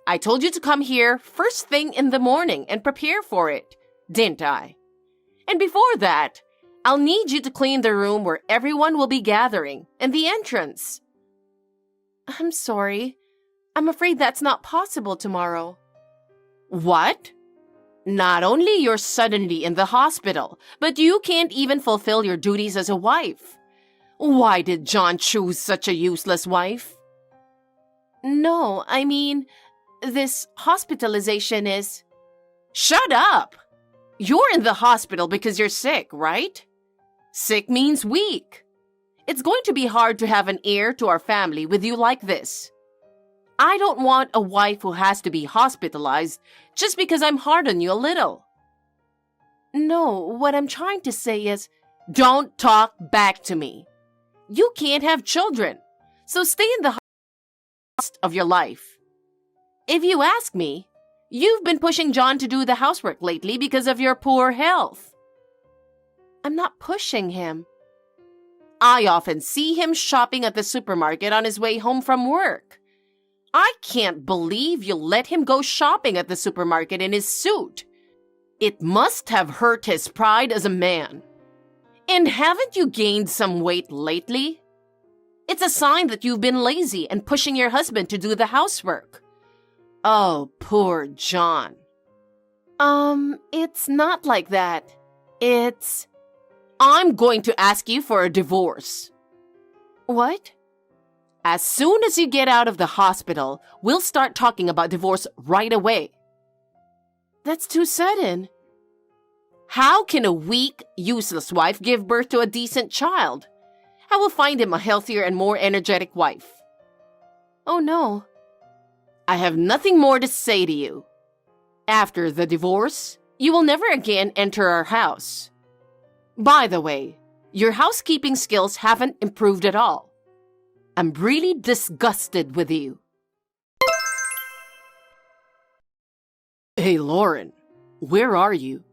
I told you to come here first thing in the morning and prepare for it, didn't I? And before that, I'll need you to clean the room where everyone will be gathering and the entrance. I'm sorry. I'm afraid that's not possible tomorrow. What? Not only you're suddenly in the hospital, but you can't even fulfill your duties as a wife. Why did John choose such a useless wife? No, I mean, this hospitalization is... Shut up! You're in the hospital because you're sick, right? Sick means weak. It's going to be hard to have an heir to our family with you like this. I don't want a wife who has to be hospitalized just because I'm hard on you a little. No, what I'm trying to say is, don't talk back to me. You can't have children, so stay in the house of your life. If you ask me, you've been pushing John to do the housework lately because of your poor health. I'm not pushing him. I often see him shopping at the supermarket on his way home from work. I can't believe you let him go shopping at the supermarket in his suit. It must have hurt his pride as a man. And haven't you gained some weight lately? It's a sign that you've been lazy and pushing your husband to do the housework. Oh, poor John. It's not like that. I'm going to ask you for a divorce. What? As soon as you get out of the hospital, we'll start talking about divorce right away. That's too sudden. How can a weak, useless wife give birth to a decent child? I will find him a healthier and more energetic wife. Oh no. I have nothing more to say to you. After the divorce, you will never again enter our house. By the way, your housekeeping skills haven't improved at all. I'm really disgusted with you. Hey, Lauren, where are you?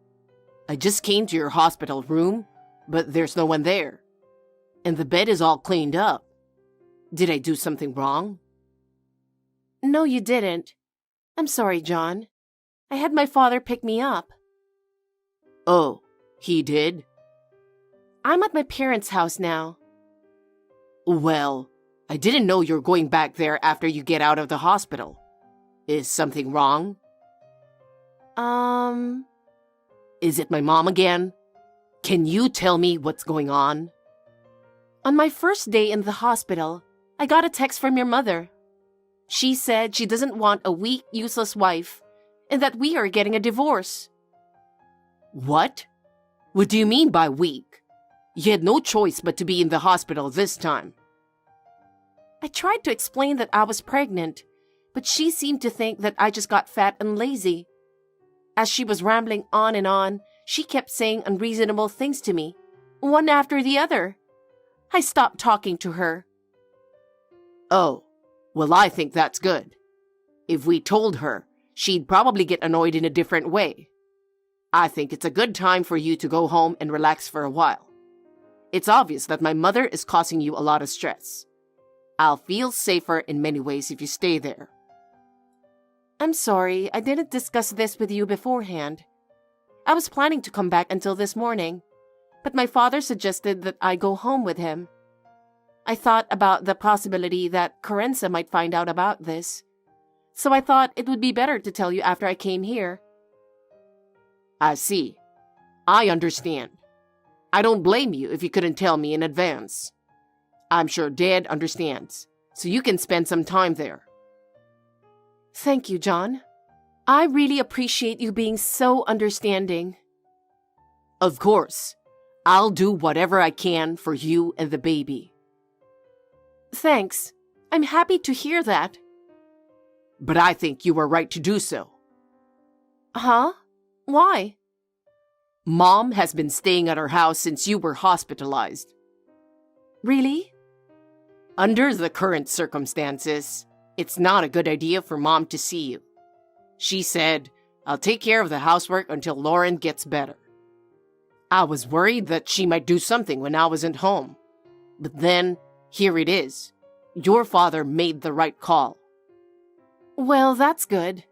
I just came to your hospital room, but there's no one there. And the bed is all cleaned up. Did I do something wrong? No, you didn't. I'm sorry, John. I had my father pick me up. Oh, he did? I'm at my parents' house now. Well, I didn't know you're going back there after you get out of the hospital. Is something wrong? Is it my mom again? Can you tell me what's going on? On my first day in the hospital, I got a text from your mother. She said she doesn't want a weak, useless wife and that we are getting a divorce. What? What do you mean by weak? You had no choice but to be in the hospital this time. I tried to explain that I was pregnant, but she seemed to think that I just got fat and lazy. As she was rambling on and on, she kept saying unreasonable things to me, one after the other. I stopped talking to her. Oh, well, I think that's good. If we told her, she'd probably get annoyed in a different way. I think it's a good time for you to go home and relax for a while. It's obvious that my mother is causing you a lot of stress. I'll feel safer in many ways if you stay there. I'm sorry, I didn't discuss this with you beforehand. I was planning to come back until this morning, but my father suggested that I go home with him. I thought about the possibility that Carenza might find out about this, so I thought it would be better to tell you after I came here. I see. I understand. I don't blame you if you couldn't tell me in advance. I'm sure Dad understands, so you can spend some time there. Thank you, John. I really appreciate you being so understanding. Of course. I'll do whatever I can for you and the baby. Thanks. I'm happy to hear that. But I think you were right to do so. Huh? Why? Mom has been staying at our house since you were hospitalized. Really? Under the current circumstances, it's not a good idea for Mom to see you. She said, I'll take care of the housework until Lauren gets better. I was worried that she might do something when I wasn't home. But then, here it is. Your father made the right call. Well, that's good.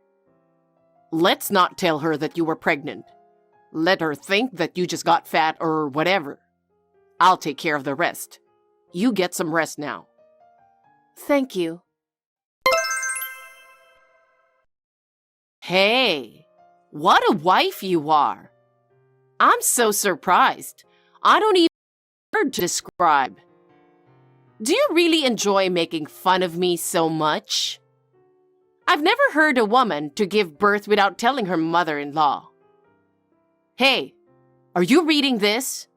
Let's not tell her that you were pregnant. Let her think that you just got fat or whatever. I'll take care of the rest. You get some rest now. Thank you. Hey, what a wife you are. I'm so surprised. I don't even have a word to describe. Do you really enjoy making fun of me so much? I've never heard a woman to give birth without telling her mother-in-law. Hey, are you reading this?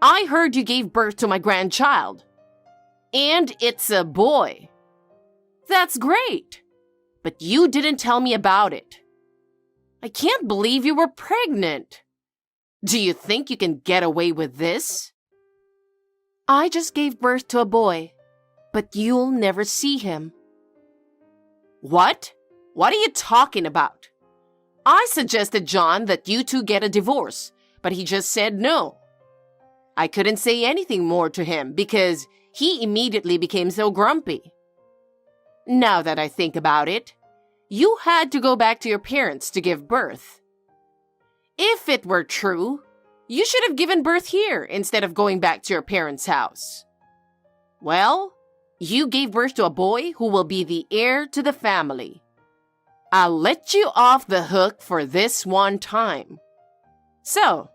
I heard you gave birth to my grandchild. And it's a boy. That's great. But you didn't tell me about it. I can't believe you were pregnant. Do you think you can get away with this? I just gave birth to a boy, but you'll never see him. What? What are you talking about? I suggested, John, that you two get a divorce, but he just said no. I couldn't say anything more to him because he immediately became so grumpy. Now that I think about it, you had to go back to your parents to give birth. If it were true, you should have given birth here instead of going back to your parents' house. Well, you gave birth to a boy who will be the heir to the family. I'll let you off the hook for this one time. So,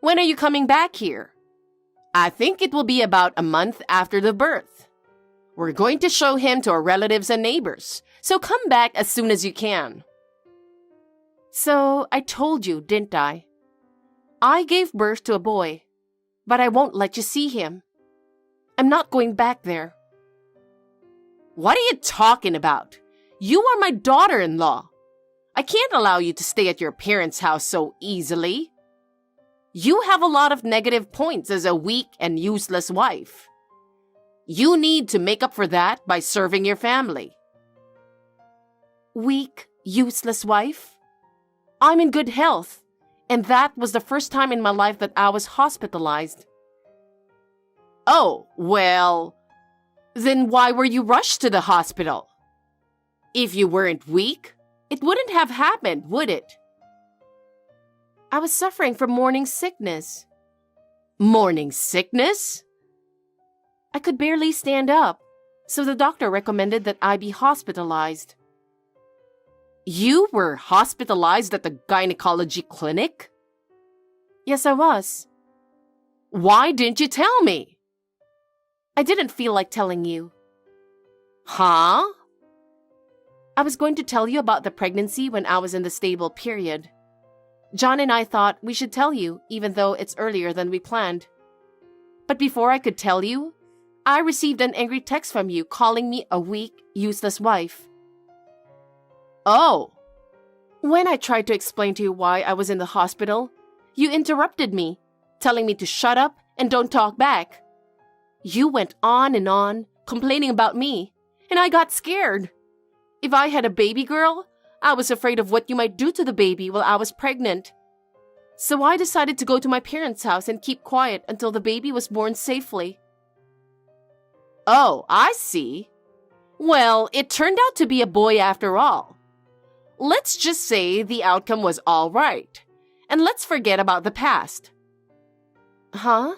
when are you coming back here? I think it will be about a month after the birth. We're going to show him to our relatives and neighbors, so come back as soon as you can. So, I told you, didn't I? I gave birth to a boy, but I won't let you see him. I'm not going back there. What are you talking about? You are my daughter-in-law. I can't allow you to stay at your parents' house so easily. You have a lot of negative points as a weak and useless wife. You need to make up for that by serving your family. Weak, useless wife? I'm in good health, and that was the first time in my life that I was hospitalized. Oh, well, then why were you rushed to the hospital? If you weren't weak, it wouldn't have happened, would it? I was suffering from morning sickness. Morning sickness? I could barely stand up, so the doctor recommended that I be hospitalized. You were hospitalized at the gynecology clinic? Yes, I was. Why didn't you tell me? I didn't feel like telling you. Huh? I was going to tell you about the pregnancy when I was in the stable period. John and I thought we should tell you, even though it's earlier than we planned. But before I could tell you, I received an angry text from you calling me a weak, useless wife. Oh. When I tried to explain to you why I was in the hospital, you interrupted me, telling me to shut up and don't talk back. You went on and on, complaining about me, and I got scared. If I had a baby girl, I was afraid of what you might do to the baby while I was pregnant. So I decided to go to my parents' house and keep quiet until the baby was born safely. Oh, I see. Well, it turned out to be a boy after all. Let's just say the outcome was all right, and let's forget about the past. Huh?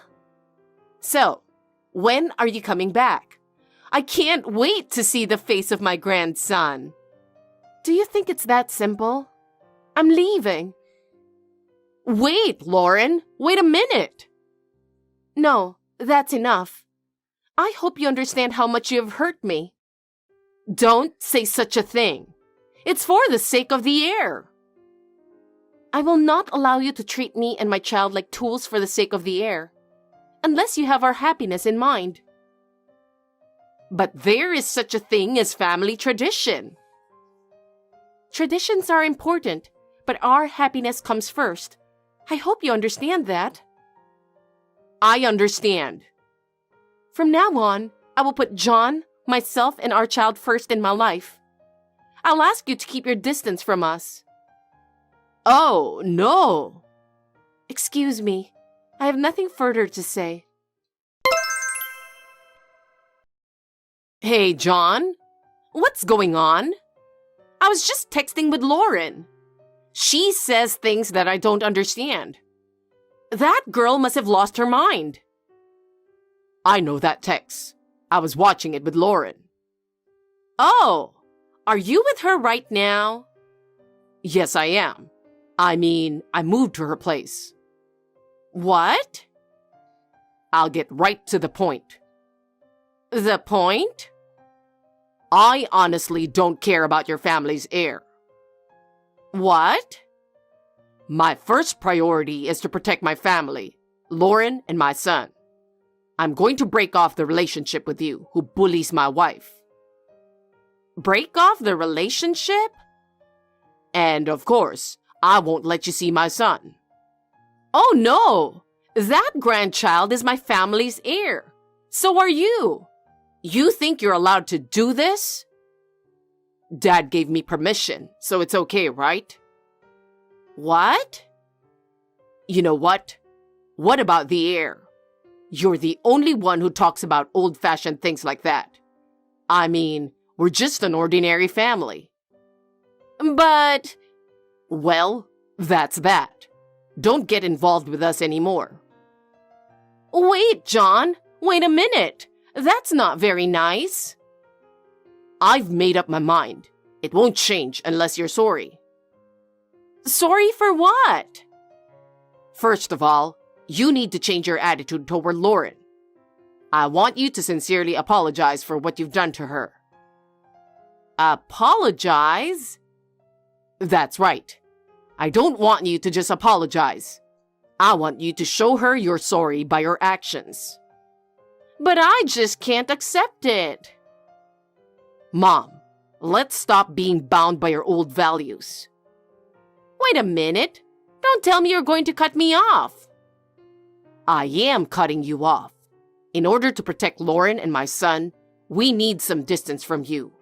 So, when are you coming back? I can't wait to see the face of my grandson. Do you think it's that simple? I'm leaving. Wait, Lauren. Wait a minute. No, that's enough. I hope you understand how much you have hurt me. Don't say such a thing. It's for the sake of the air. I will not allow you to treat me and my child like tools for the sake of the air, unless you have our happiness in mind. But there is such a thing as family tradition. Traditions are important, but our happiness comes first. I hope you understand that. I understand. From now on, I will put John, myself, and our child first in my life. I'll ask you to keep your distance from us. Oh, no. Excuse me. I have nothing further to say. Hey, John. What's going on? I was just texting with Lauren. She says things that I don't understand. That girl must have lost her mind. I know that text. I was watching it with Lauren. Oh, are you with her right now? Yes, I am. I mean, I moved to her place. What? I'll get right to the point. The point? I honestly don't care about your family's heir. What? My first priority is to protect my family, Lauren and my son. I'm going to break off the relationship with you, who bullies my wife. Break off the relationship? And of course, I won't let you see my son. Oh no! That grandchild is my family's heir. So are you. You think you're allowed to do this? Dad gave me permission, so it's okay, right? What? You know what? What about the heir? You're the only one who talks about old-fashioned things like that. I mean, we're just an ordinary family. But... Well, that's that. Don't get involved with us anymore. Wait, John. Wait a minute. That's not very nice. I've made up my mind. It won't change unless you're sorry. Sorry for what? First of all, you need to change your attitude toward Lauren. I want you to sincerely apologize for what you've done to her. Apologize? That's right. I don't want you to just apologize. I want you to show her you're sorry by your actions. But I just can't accept it. Mom, let's stop being bound by your old values. Wait a minute. Don't tell me you're going to cut me off. I am cutting you off. In order to protect Lauren and my son, we need some distance from you.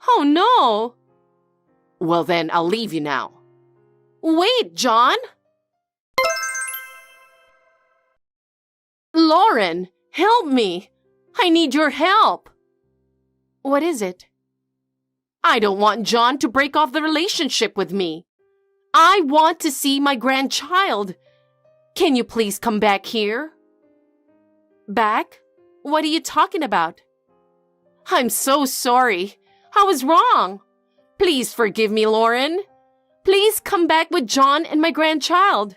Oh no! Well then, I'll leave you now. Wait, John! Lauren, help me! I need your help! What is it? I don't want John to break off the relationship with me. I want to see my grandchild. Can you please come back here? Back? What are you talking about? I'm so sorry. I was wrong. Please forgive me, Lauren. Please come back with John and my grandchild.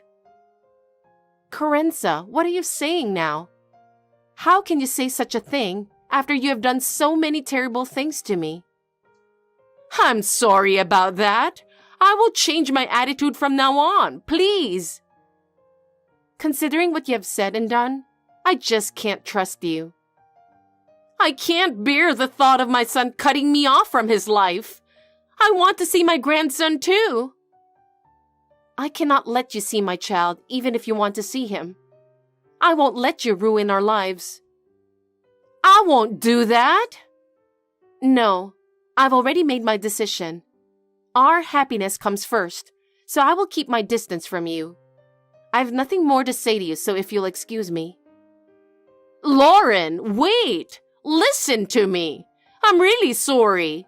Corenza, what are you saying now? How can you say such a thing after you have done so many terrible things to me? I'm sorry about that. I will change my attitude from now on, please. Considering what you have said and done, I just can't trust you. I can't bear the thought of my son cutting me off from his life. I want to see my grandson too. I cannot let you see my child even if you want to see him. I won't let you ruin our lives. I won't do that. No, I've already made my decision. Our happiness comes first, so I will keep my distance from you. I have nothing more to say to you, so if you'll excuse me. Lauren, wait! Listen to me. I'm really sorry.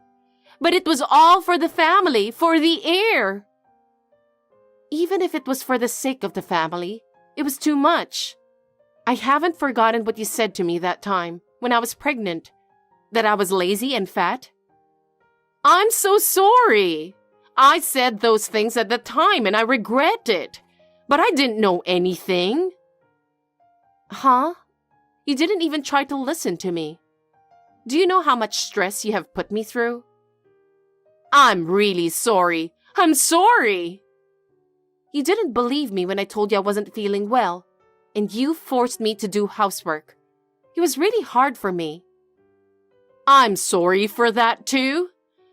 But it was all for the family, for the heir. Even if it was for the sake of the family, it was too much. I haven't forgotten what you said to me that time, when I was pregnant, that I was lazy and fat. I'm so sorry. I said those things at the time and I regret it. But I didn't know anything. Huh? You didn't even try to listen to me. Do you know how much stress you have put me through? I'm really sorry. I'm sorry. You didn't believe me when I told you I wasn't feeling well, and you forced me to do housework. It was really hard for me. I'm sorry for that too.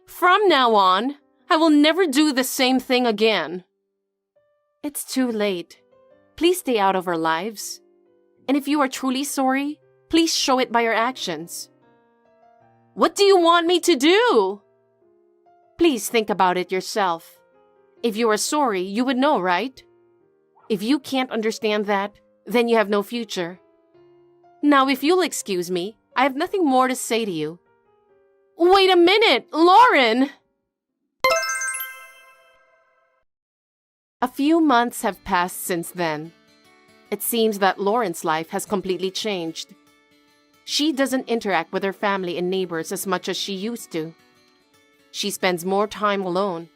From now on, I will never do the same thing again. It's too late. Please stay out of our lives. And if you are truly sorry, please show it by your actions. What do you want me to do? Please think about it yourself. If you are sorry, you would know, right? If you can't understand that, then you have no future. Now, if you'll excuse me, I have nothing more to say to you. Wait a minute, Lauren! A few months have passed since then. It seems that Lauren's life has completely changed. She doesn't interact with her family and neighbors as much as she used to. She spends more time alone.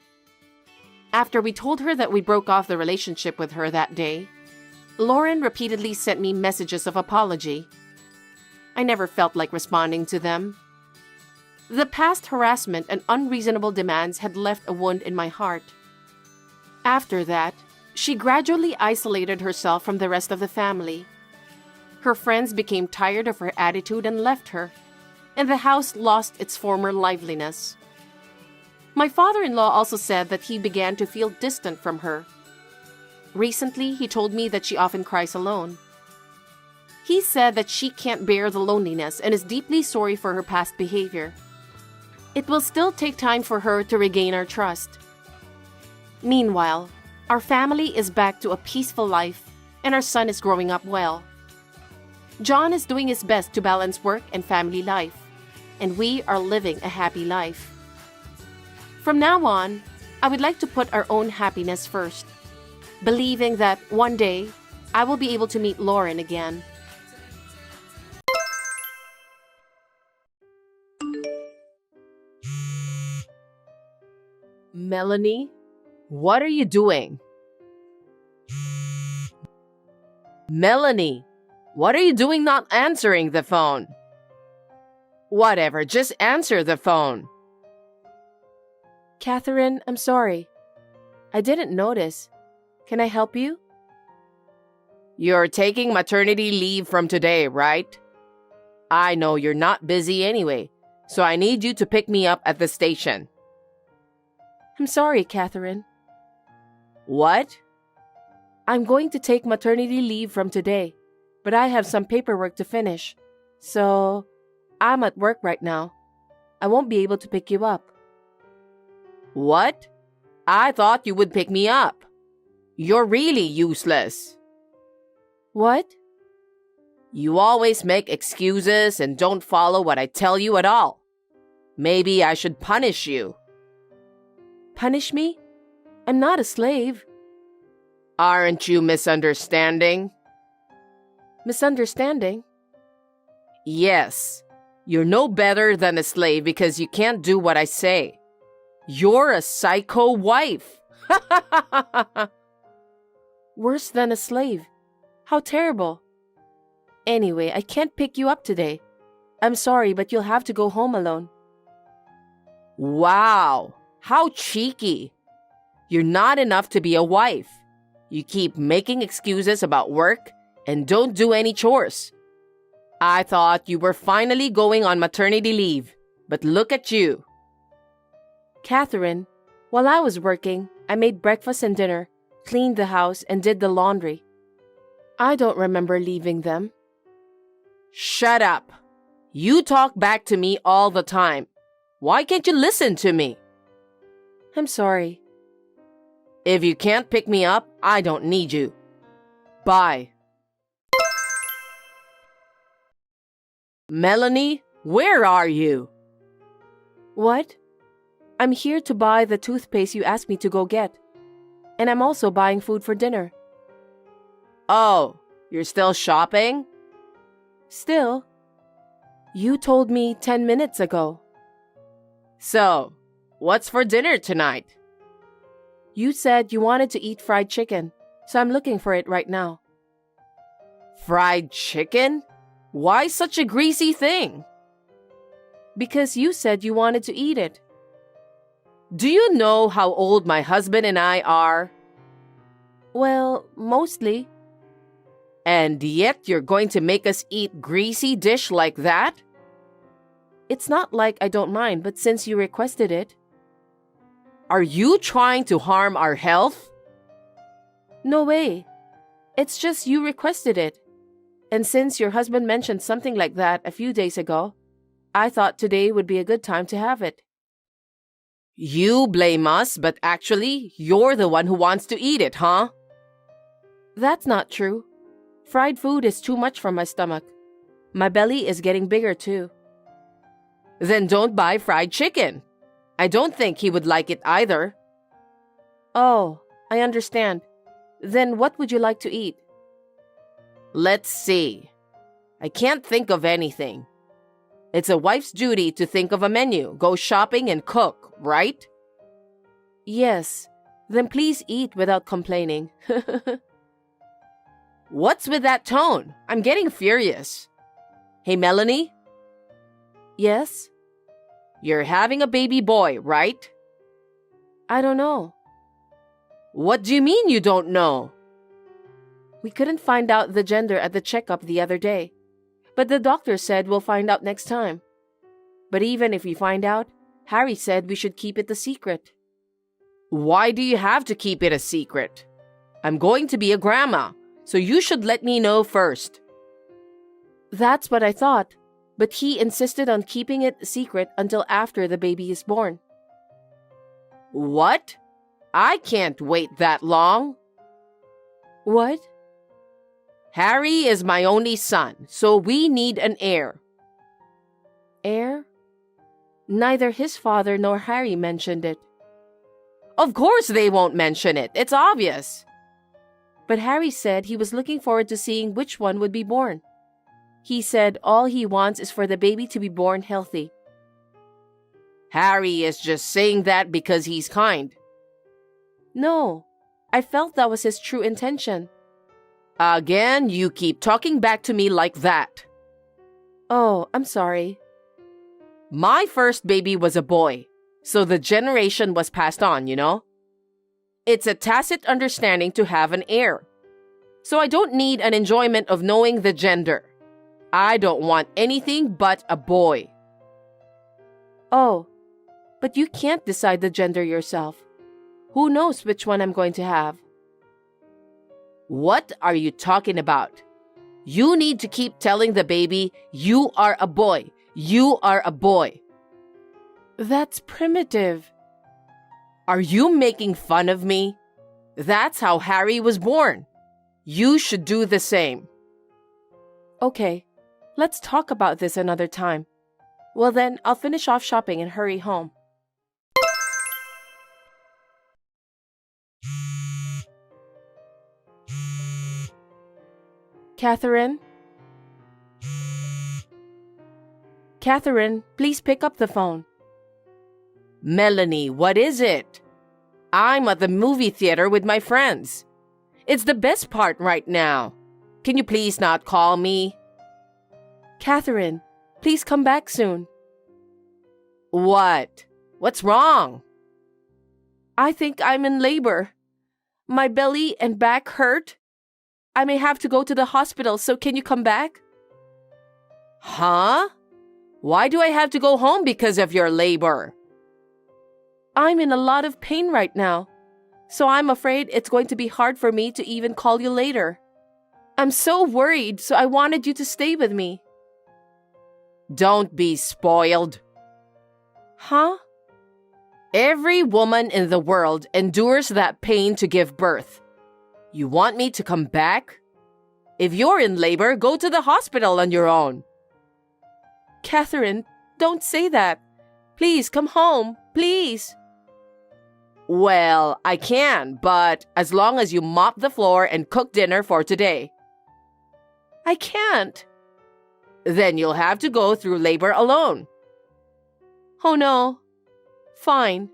After we told her that we broke off the relationship with her that day, Lauren repeatedly sent me messages of apology. I never felt like responding to them. The past harassment and unreasonable demands had left a wound in my heart. After that, she gradually isolated herself from the rest of the family. Her friends became tired of her attitude and left her, and the house lost its former liveliness. My father-in-law also said that he began to feel distant from her. Recently, he told me that she often cries alone. He said that she can't bear the loneliness and is deeply sorry for her past behavior. It will still take time for her to regain our trust. Meanwhile, our family is back to a peaceful life, and our son is growing up well. John is doing his best to balance work and family life, and we are living a happy life. From now on, I would like to put our own happiness first, believing that one day I will be able to meet Lauren again. Melanie, what are you doing? Melanie, what are you doing not answering the phone? Whatever, just answer the phone. Catherine, I'm sorry. I didn't notice. Can I help you? You're taking maternity leave from today, right? I know you're not busy anyway, so I need you to pick me up at the station. I'm sorry, Catherine. What? I'm going to take maternity leave from today, but I have some paperwork to finish. So, I'm at work right now. I won't be able to pick you up. What? I thought you would pick me up. You're really useless. What? You always make excuses and don't follow what I tell you at all. Maybe I should punish you. Punish me? I'm not a slave. Aren't you misunderstanding? Misunderstanding? Yes. You're no better than a slave because you can't do what I say. You're a psycho wife. Worse than a slave. How terrible. Anyway, I can't pick you up today. I'm sorry, but you'll have to go home alone. Wow, how cheeky. You're not enough to be a wife. You keep making excuses about work and don't do any chores. I thought you were finally going on maternity leave, but look at you. Catherine, while I was working, I made breakfast and dinner, cleaned the house, and did the laundry. I don't remember leaving them. Shut up. You talk back to me all the time. Why can't you listen to me? I'm sorry. If you can't pick me up, I don't need you. Bye. Melanie, where are you? What? I'm here to buy the toothpaste you asked me to go get. And I'm also buying food for dinner. Oh, you're still shopping? Still? You told me 10 minutes ago. So, what's for dinner tonight? You said you wanted to eat fried chicken, so I'm looking for it right now. Fried chicken? Why such a greasy thing? Because you said you wanted to eat it. Do you know how old my husband and I are? Well, mostly. And yet you're going to make us eat greasy dish like that? It's not like I don't mind, but since you requested it. Are you trying to harm our health? No way. It's just you requested it. And since your husband mentioned something like that a few days ago, I thought today would be a good time to have it. You blame us, but actually, you're the one who wants to eat it, huh? That's not true. Fried food is too much for my stomach. My belly is getting bigger too. Then don't buy fried chicken. I don't think he would like it either. Oh, I understand. Then what would you like to eat? Let's see. I can't think of anything. It's a wife's duty to think of a menu, go shopping and cook, right? Yes. Then please eat without complaining. What's with that tone? I'm getting furious. Hey, Melanie? Yes? You're having a baby boy, right? I don't know. What do you mean you don't know? We couldn't find out the gender at the checkup the other day. But the doctor said we'll find out next time. But even if we find out, Harry said we should keep it a secret. Why do you have to keep it a secret? I'm going to be a grandma, so you should let me know first. That's what I thought, but he insisted on keeping it a secret until after the baby is born. What? I can't wait that long. What? Harry is my only son, so we need an heir. Heir? Neither his father nor Harry mentioned it. Of course they won't mention it. It's obvious. But Harry said he was looking forward to seeing which one would be born. He said all he wants is for the baby to be born healthy. Harry is just saying that because he's kind. No, I felt that was his true intention. Again, you keep talking back to me like that. Oh, I'm sorry. My first baby was a boy, so the generation was passed on, you know? It's a tacit understanding to have an heir. So I don't need an enjoyment of knowing the gender. I don't want anything but a boy. Oh, but you can't decide the gender yourself. Who knows which one I'm going to have? What are you talking about? You need to keep telling the baby, you are a boy. You are a boy. That's primitive. Are you making fun of me? That's how Harry was born. You should do the same. Okay, let's talk about this another time. Well then, I'll finish off shopping and hurry home. Catherine? Catherine, please pick up the phone. Melanie, what is it? I'm at the movie theater with my friends. It's the best part right now. Can you please not call me? Catherine, please come back soon. What? What's wrong? I think I'm in labor. My belly and back hurt. I may have to go to the hospital, so can you come back? Huh? Why do I have to go home because of your labor? I'm in a lot of pain right now, so I'm afraid it's going to be hard for me to even call you later. I'm so worried, so I wanted you to stay with me. Don't be spoiled. Huh? Every woman in the world endures that pain to give birth. You want me to come back? If you're in labor, go to the hospital on your own. Catherine, don't say that. Please come home, please. Well, I can, but as long as you mop the floor and cook dinner for today. I can't. Then you'll have to go through labor alone. Oh no. Fine.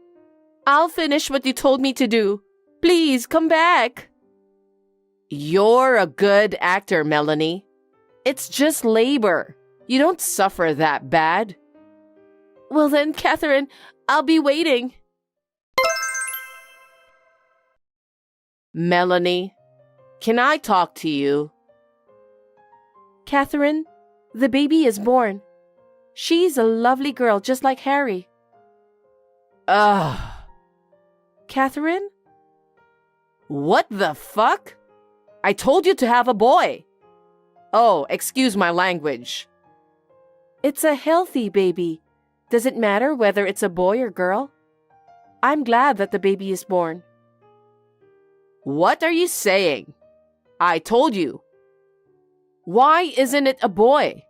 I'll finish what you told me to do. Please come back. You're a good actor, Melanie. It's just labor. You don't suffer that bad. Well then, Catherine, I'll be waiting. Melanie, can I talk to you? Catherine, the baby is born. She's a lovely girl just like Harry. Ugh. Catherine? What the fuck? I told you to have a boy. Oh, excuse my language. It's a healthy baby. Does it matter whether it's a boy or girl? I'm glad that the baby is born. What are you saying? I told you. Why isn't it a boy?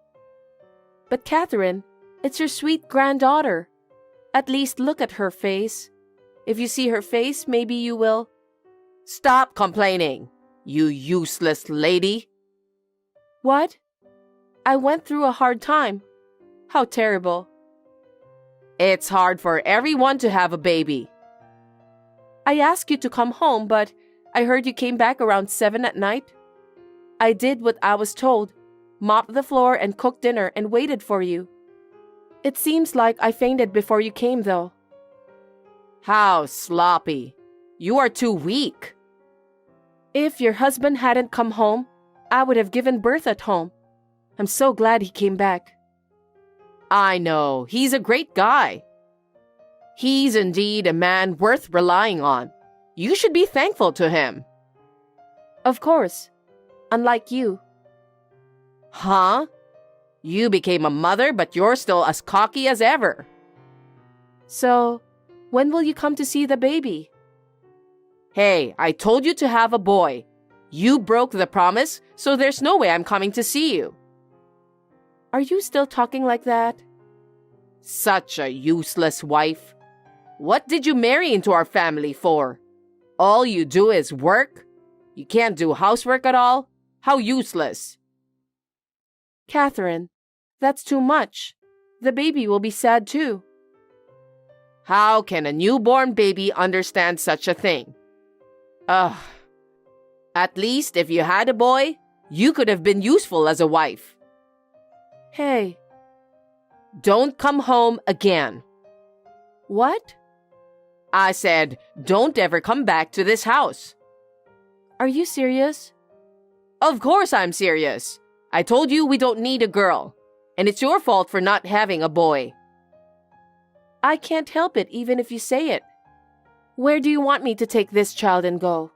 But Catherine, it's your sweet granddaughter. At least look at her face. If you see her face, maybe you will. Stop complaining, you useless lady. What? I went through a hard time. How terrible. It's hard for everyone to have a baby. I asked you to come home, but I heard you came back around 7 at night. I did what I was told, mopped the floor and cooked dinner and waited for you. It seems like I fainted before you came, though. How sloppy. You are too weak. If your husband hadn't come home, I would have given birth at home. I'm so glad he came back. I know, he's a great guy. He's indeed a man worth relying on. You should be thankful to him. Of course. Unlike you. Huh? You became a mother, but you're still as cocky as ever. So, when will you come to see the baby? Hey, I told you to have a boy. You broke the promise, so there's no way I'm coming to see you. Are you still talking like that? Such a useless wife. What did you marry into our family for? All you do is work? You can't do housework at all? How useless. Catherine, that's too much. The baby will be sad too. How can a newborn baby understand such a thing? Ugh. At least if you had a boy, you could have been useful as a wife. Hey. Don't come home again. What? I said, don't ever come back to this house. Are you serious? Of course I'm serious. I told you we don't need a girl, and it's your fault for not having a boy. I can't help it even if you say it. Where do you want me to take this child and go?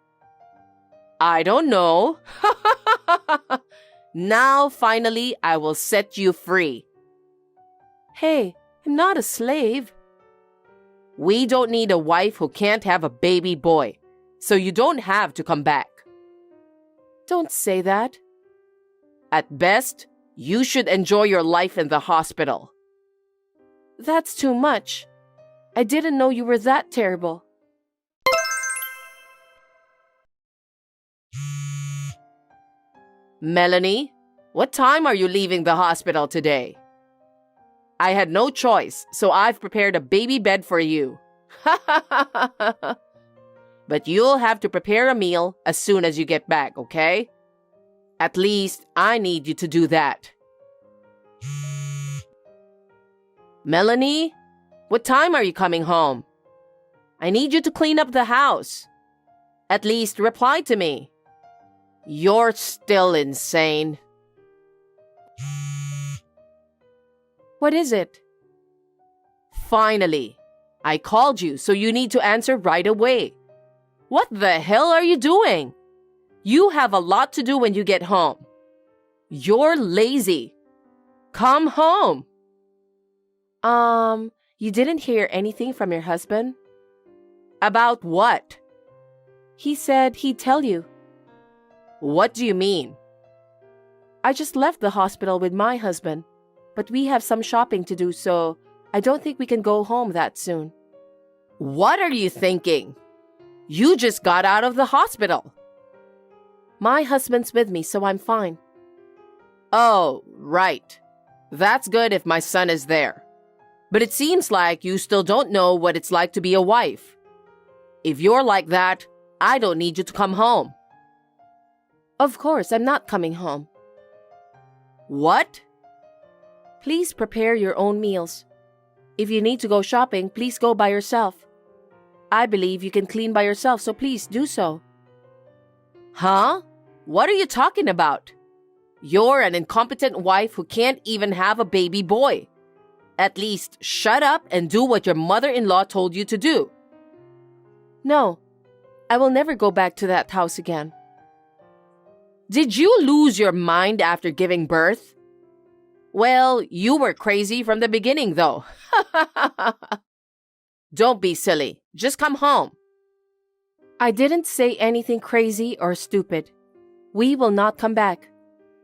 I don't know. Now, finally, I will set you free. Hey, I'm not a slave. We don't need a wife who can't have a baby boy, so you don't have to come back. Don't say that. At best, you should enjoy your life in the hospital. That's too much. I didn't know you were that terrible. Melanie, what time are you leaving the hospital today? I had no choice, so I've prepared a baby bed for you. But you'll have to prepare a meal as soon as you get back, okay? At least I need you to do that. Melanie, what time are you coming home? I need you to clean up the house. At least reply to me. You're still insane. What is it? Finally, I called you, so you need to answer right away. What the hell are you doing? You have a lot to do when you get home. You're lazy. Come home. You didn't hear anything from your husband? About what? He said he'd tell you. What do you mean? I just left the hospital with my husband, but we have some shopping to do, so I don't think we can go home that soon. What are you thinking? You just got out of the hospital. My husband's with me, so I'm fine. Oh, right. That's good if my son is there. But it seems like you still don't know what it's like to be a wife. If you're like that, I don't need you to come home. Of course, I'm not coming home. What? Please prepare your own meals. If you need to go shopping, please go by yourself. I believe you can clean by yourself, so please do so. Huh? What are you talking about? You're an incompetent wife who can't even have a baby boy. At least shut up and do what your mother-in-law told you to do. No, I will never go back to that house again. Did you lose your mind after giving birth? Well, you were crazy from the beginning, though. Don't be silly. Just come home. I didn't say anything crazy or stupid. We will not come back.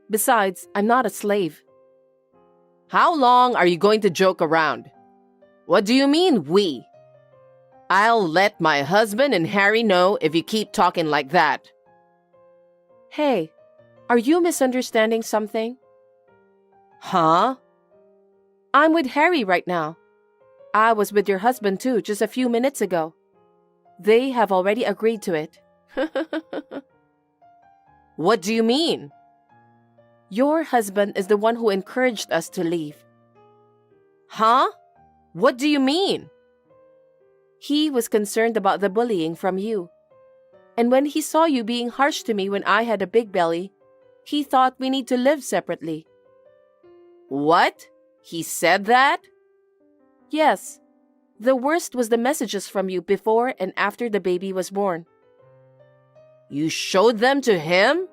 Besides, I'm not a slave. How long are you going to joke around? What do you mean, we? I'll let my husband and Harry know if you keep talking like that. Hey, are you misunderstanding something? Huh? I'm with Harry right now. I was with your husband too just a few minutes ago. They have already agreed to it. What do you mean? Your husband is the one who encouraged us to leave. Huh? What do you mean? He was concerned about the bullying from you. And when he saw you being harsh to me when I had a big belly, he thought we need to live separately. What? He said that? Yes. The worst was the messages from you before and after the baby was born. You showed them to him?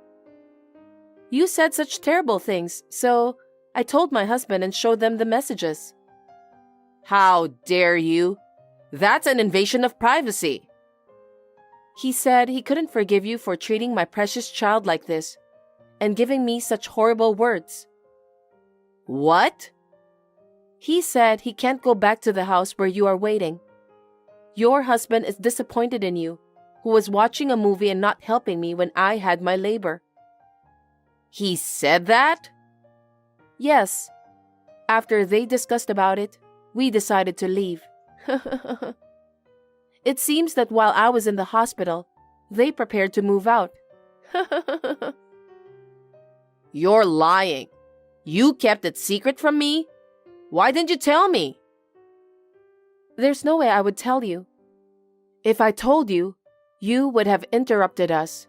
You said such terrible things, so I told my husband and showed them the messages. How dare you? That's an invasion of privacy. He said he couldn't forgive you for treating my precious child like this and giving me such horrible words. What? He said he can't go back to the house where you are waiting. Your husband is disappointed in you, who was watching a movie and not helping me when I had my labor. He said that? Yes. After they discussed about it, we decided to leave. It seems that while I was in the hospital, they prepared to move out. You're lying. You kept it secret from me? Why didn't you tell me? There's no way I would tell you. If I told you, you would have interrupted us.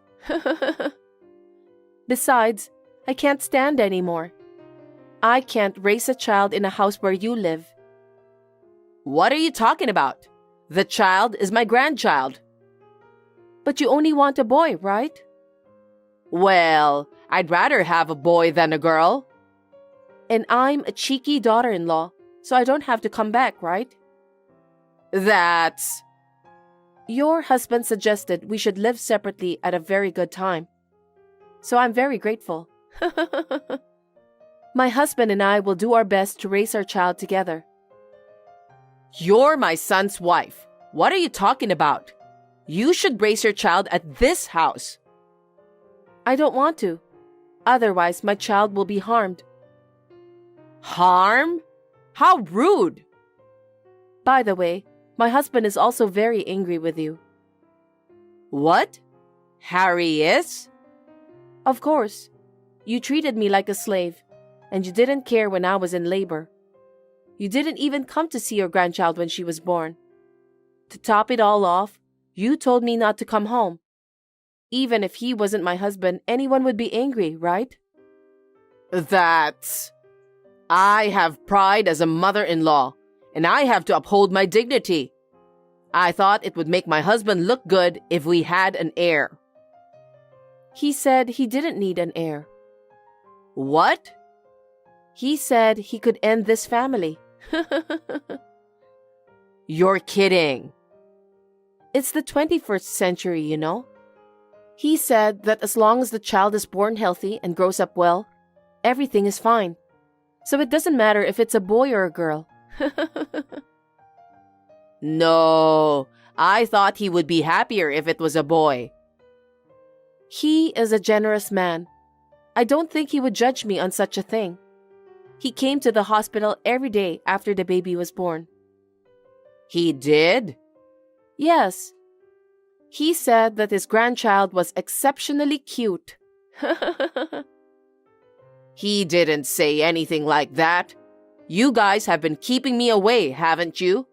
Besides, I can't stand anymore. I can't raise a child in a house where you live. What are you talking about? The child is my grandchild. But you only want a boy, right? Well, I'd rather have a boy than a girl. And I'm a cheeky daughter-in-law, so I don't have to come back, right? That's... Your husband suggested we should live separately at a very good time. So I'm very grateful. My husband and I will do our best to raise our child together. You're my son's wife. What are you talking about? You should raise your child at this house. I don't want to. Otherwise, my child will be harmed. Harm? How rude! By the way, my husband is also very angry with you. What? Harry is? Of course. You treated me like a slave, and you didn't care when I was in labor. You didn't even come to see your grandchild when she was born. To top it all off, you told me not to come home. Even if he wasn't my husband, anyone would be angry, right? That's... I have pride as a mother-in-law, and I have to uphold my dignity. I thought it would make my husband look good if we had an heir. He said he didn't need an heir. What? He said he could end this family. You're kidding. It's the 21st century, you know. He said that as long as the child is born healthy and grows up well, everything is fine. So it doesn't matter if it's a boy or a girl. No, I thought he would be happier if it was a boy. He is a generous man. I don't think he would judge me on such a thing. He came to the hospital every day after the baby was born. He did? Yes. He said that his grandchild was exceptionally cute. He didn't say anything like that. You guys have been keeping me away, haven't you?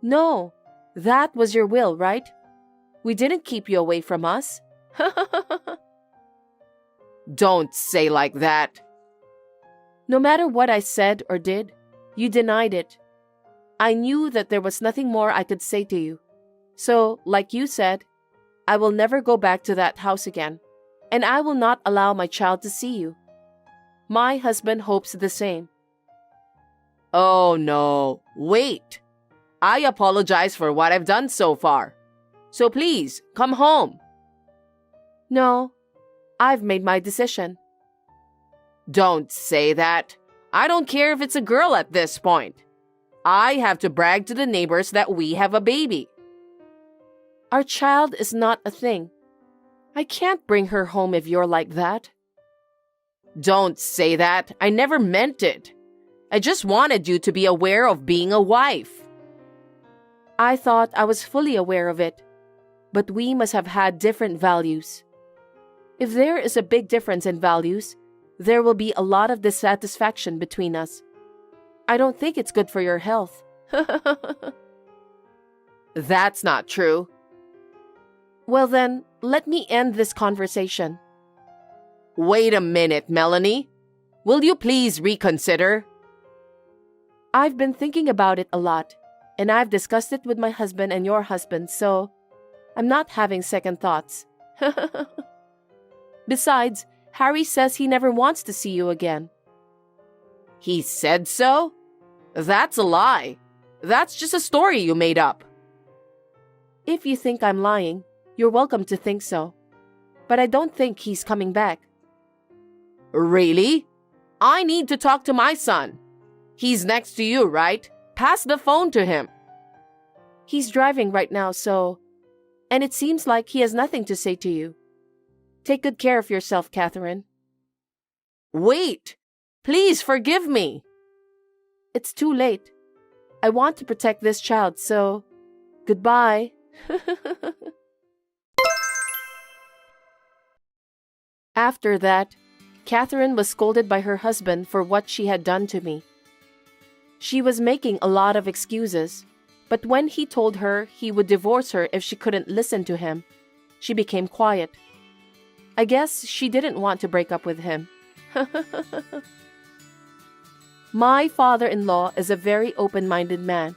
No, that was your will, right? We didn't keep you away from us. Don't say like that. No matter what I said or did, you denied it. I knew that there was nothing more I could say to you. So, like you said, I will never go back to that house again, and I will not allow my child to see you. My husband hopes the same. Oh no, wait. I apologize for what I've done so far. So please, come home. No, I've made my decision. Don't say that. I don't care if it's a girl at this point. I have to brag to the neighbors that we have a baby. Our child is not a thing. I can't bring her home if you're like that. Don't say that. I never meant it. I just wanted you to be aware of being a wife. I thought I was fully aware of it, but we must have had different values. If there is a big difference in values, there will be a lot of dissatisfaction between us. I don't think it's good for your health. That's not true. Well then, let me end this conversation. Wait a minute, Melanie. Will you please reconsider? I've been thinking about it a lot, and I've discussed it with my husband and your husband, so I'm not having second thoughts. Besides, Harry says he never wants to see you again. He said so? That's a lie. That's just a story you made up. If you think I'm lying, you're welcome to think so. But I don't think he's coming back. Really? I need to talk to my son. He's next to you, right? Pass the phone to him. He's driving right now, and it seems like he has nothing to say to you. Take good care of yourself, Catherine. Wait! Please forgive me! It's too late. I want to protect this child, so goodbye. After that, Catherine was scolded by her husband for what she had done to me. She was making a lot of excuses, but when he told her he would divorce her if she couldn't listen to him, she became quiet. I guess she didn't want to break up with him. My father-in-law is a very open-minded man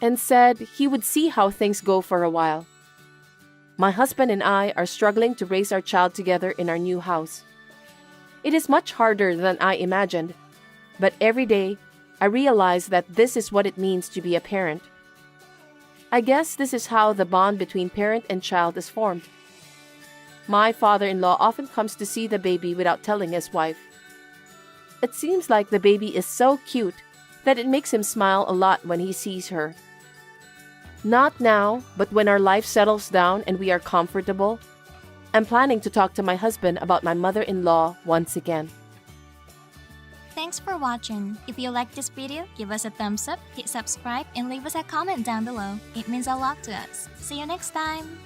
and said he would see how things go for a while. My husband and I are struggling to raise our child together in our new house. It is much harder than I imagined, but every day I realize that this is what it means to be a parent. I guess this is how the bond between parent and child is formed. My father-in-law often comes to see the baby without telling his wife. It seems like the baby is so cute that it makes him smile a lot when he sees her. Not now, but when our life settles down and we are comfortable, I'm planning to talk to my husband about my mother-in-law once again. Thanks for watching. If you like this video, give us a thumbs up, hit subscribe, and leave us a comment down below. It means a lot to us. See you next time!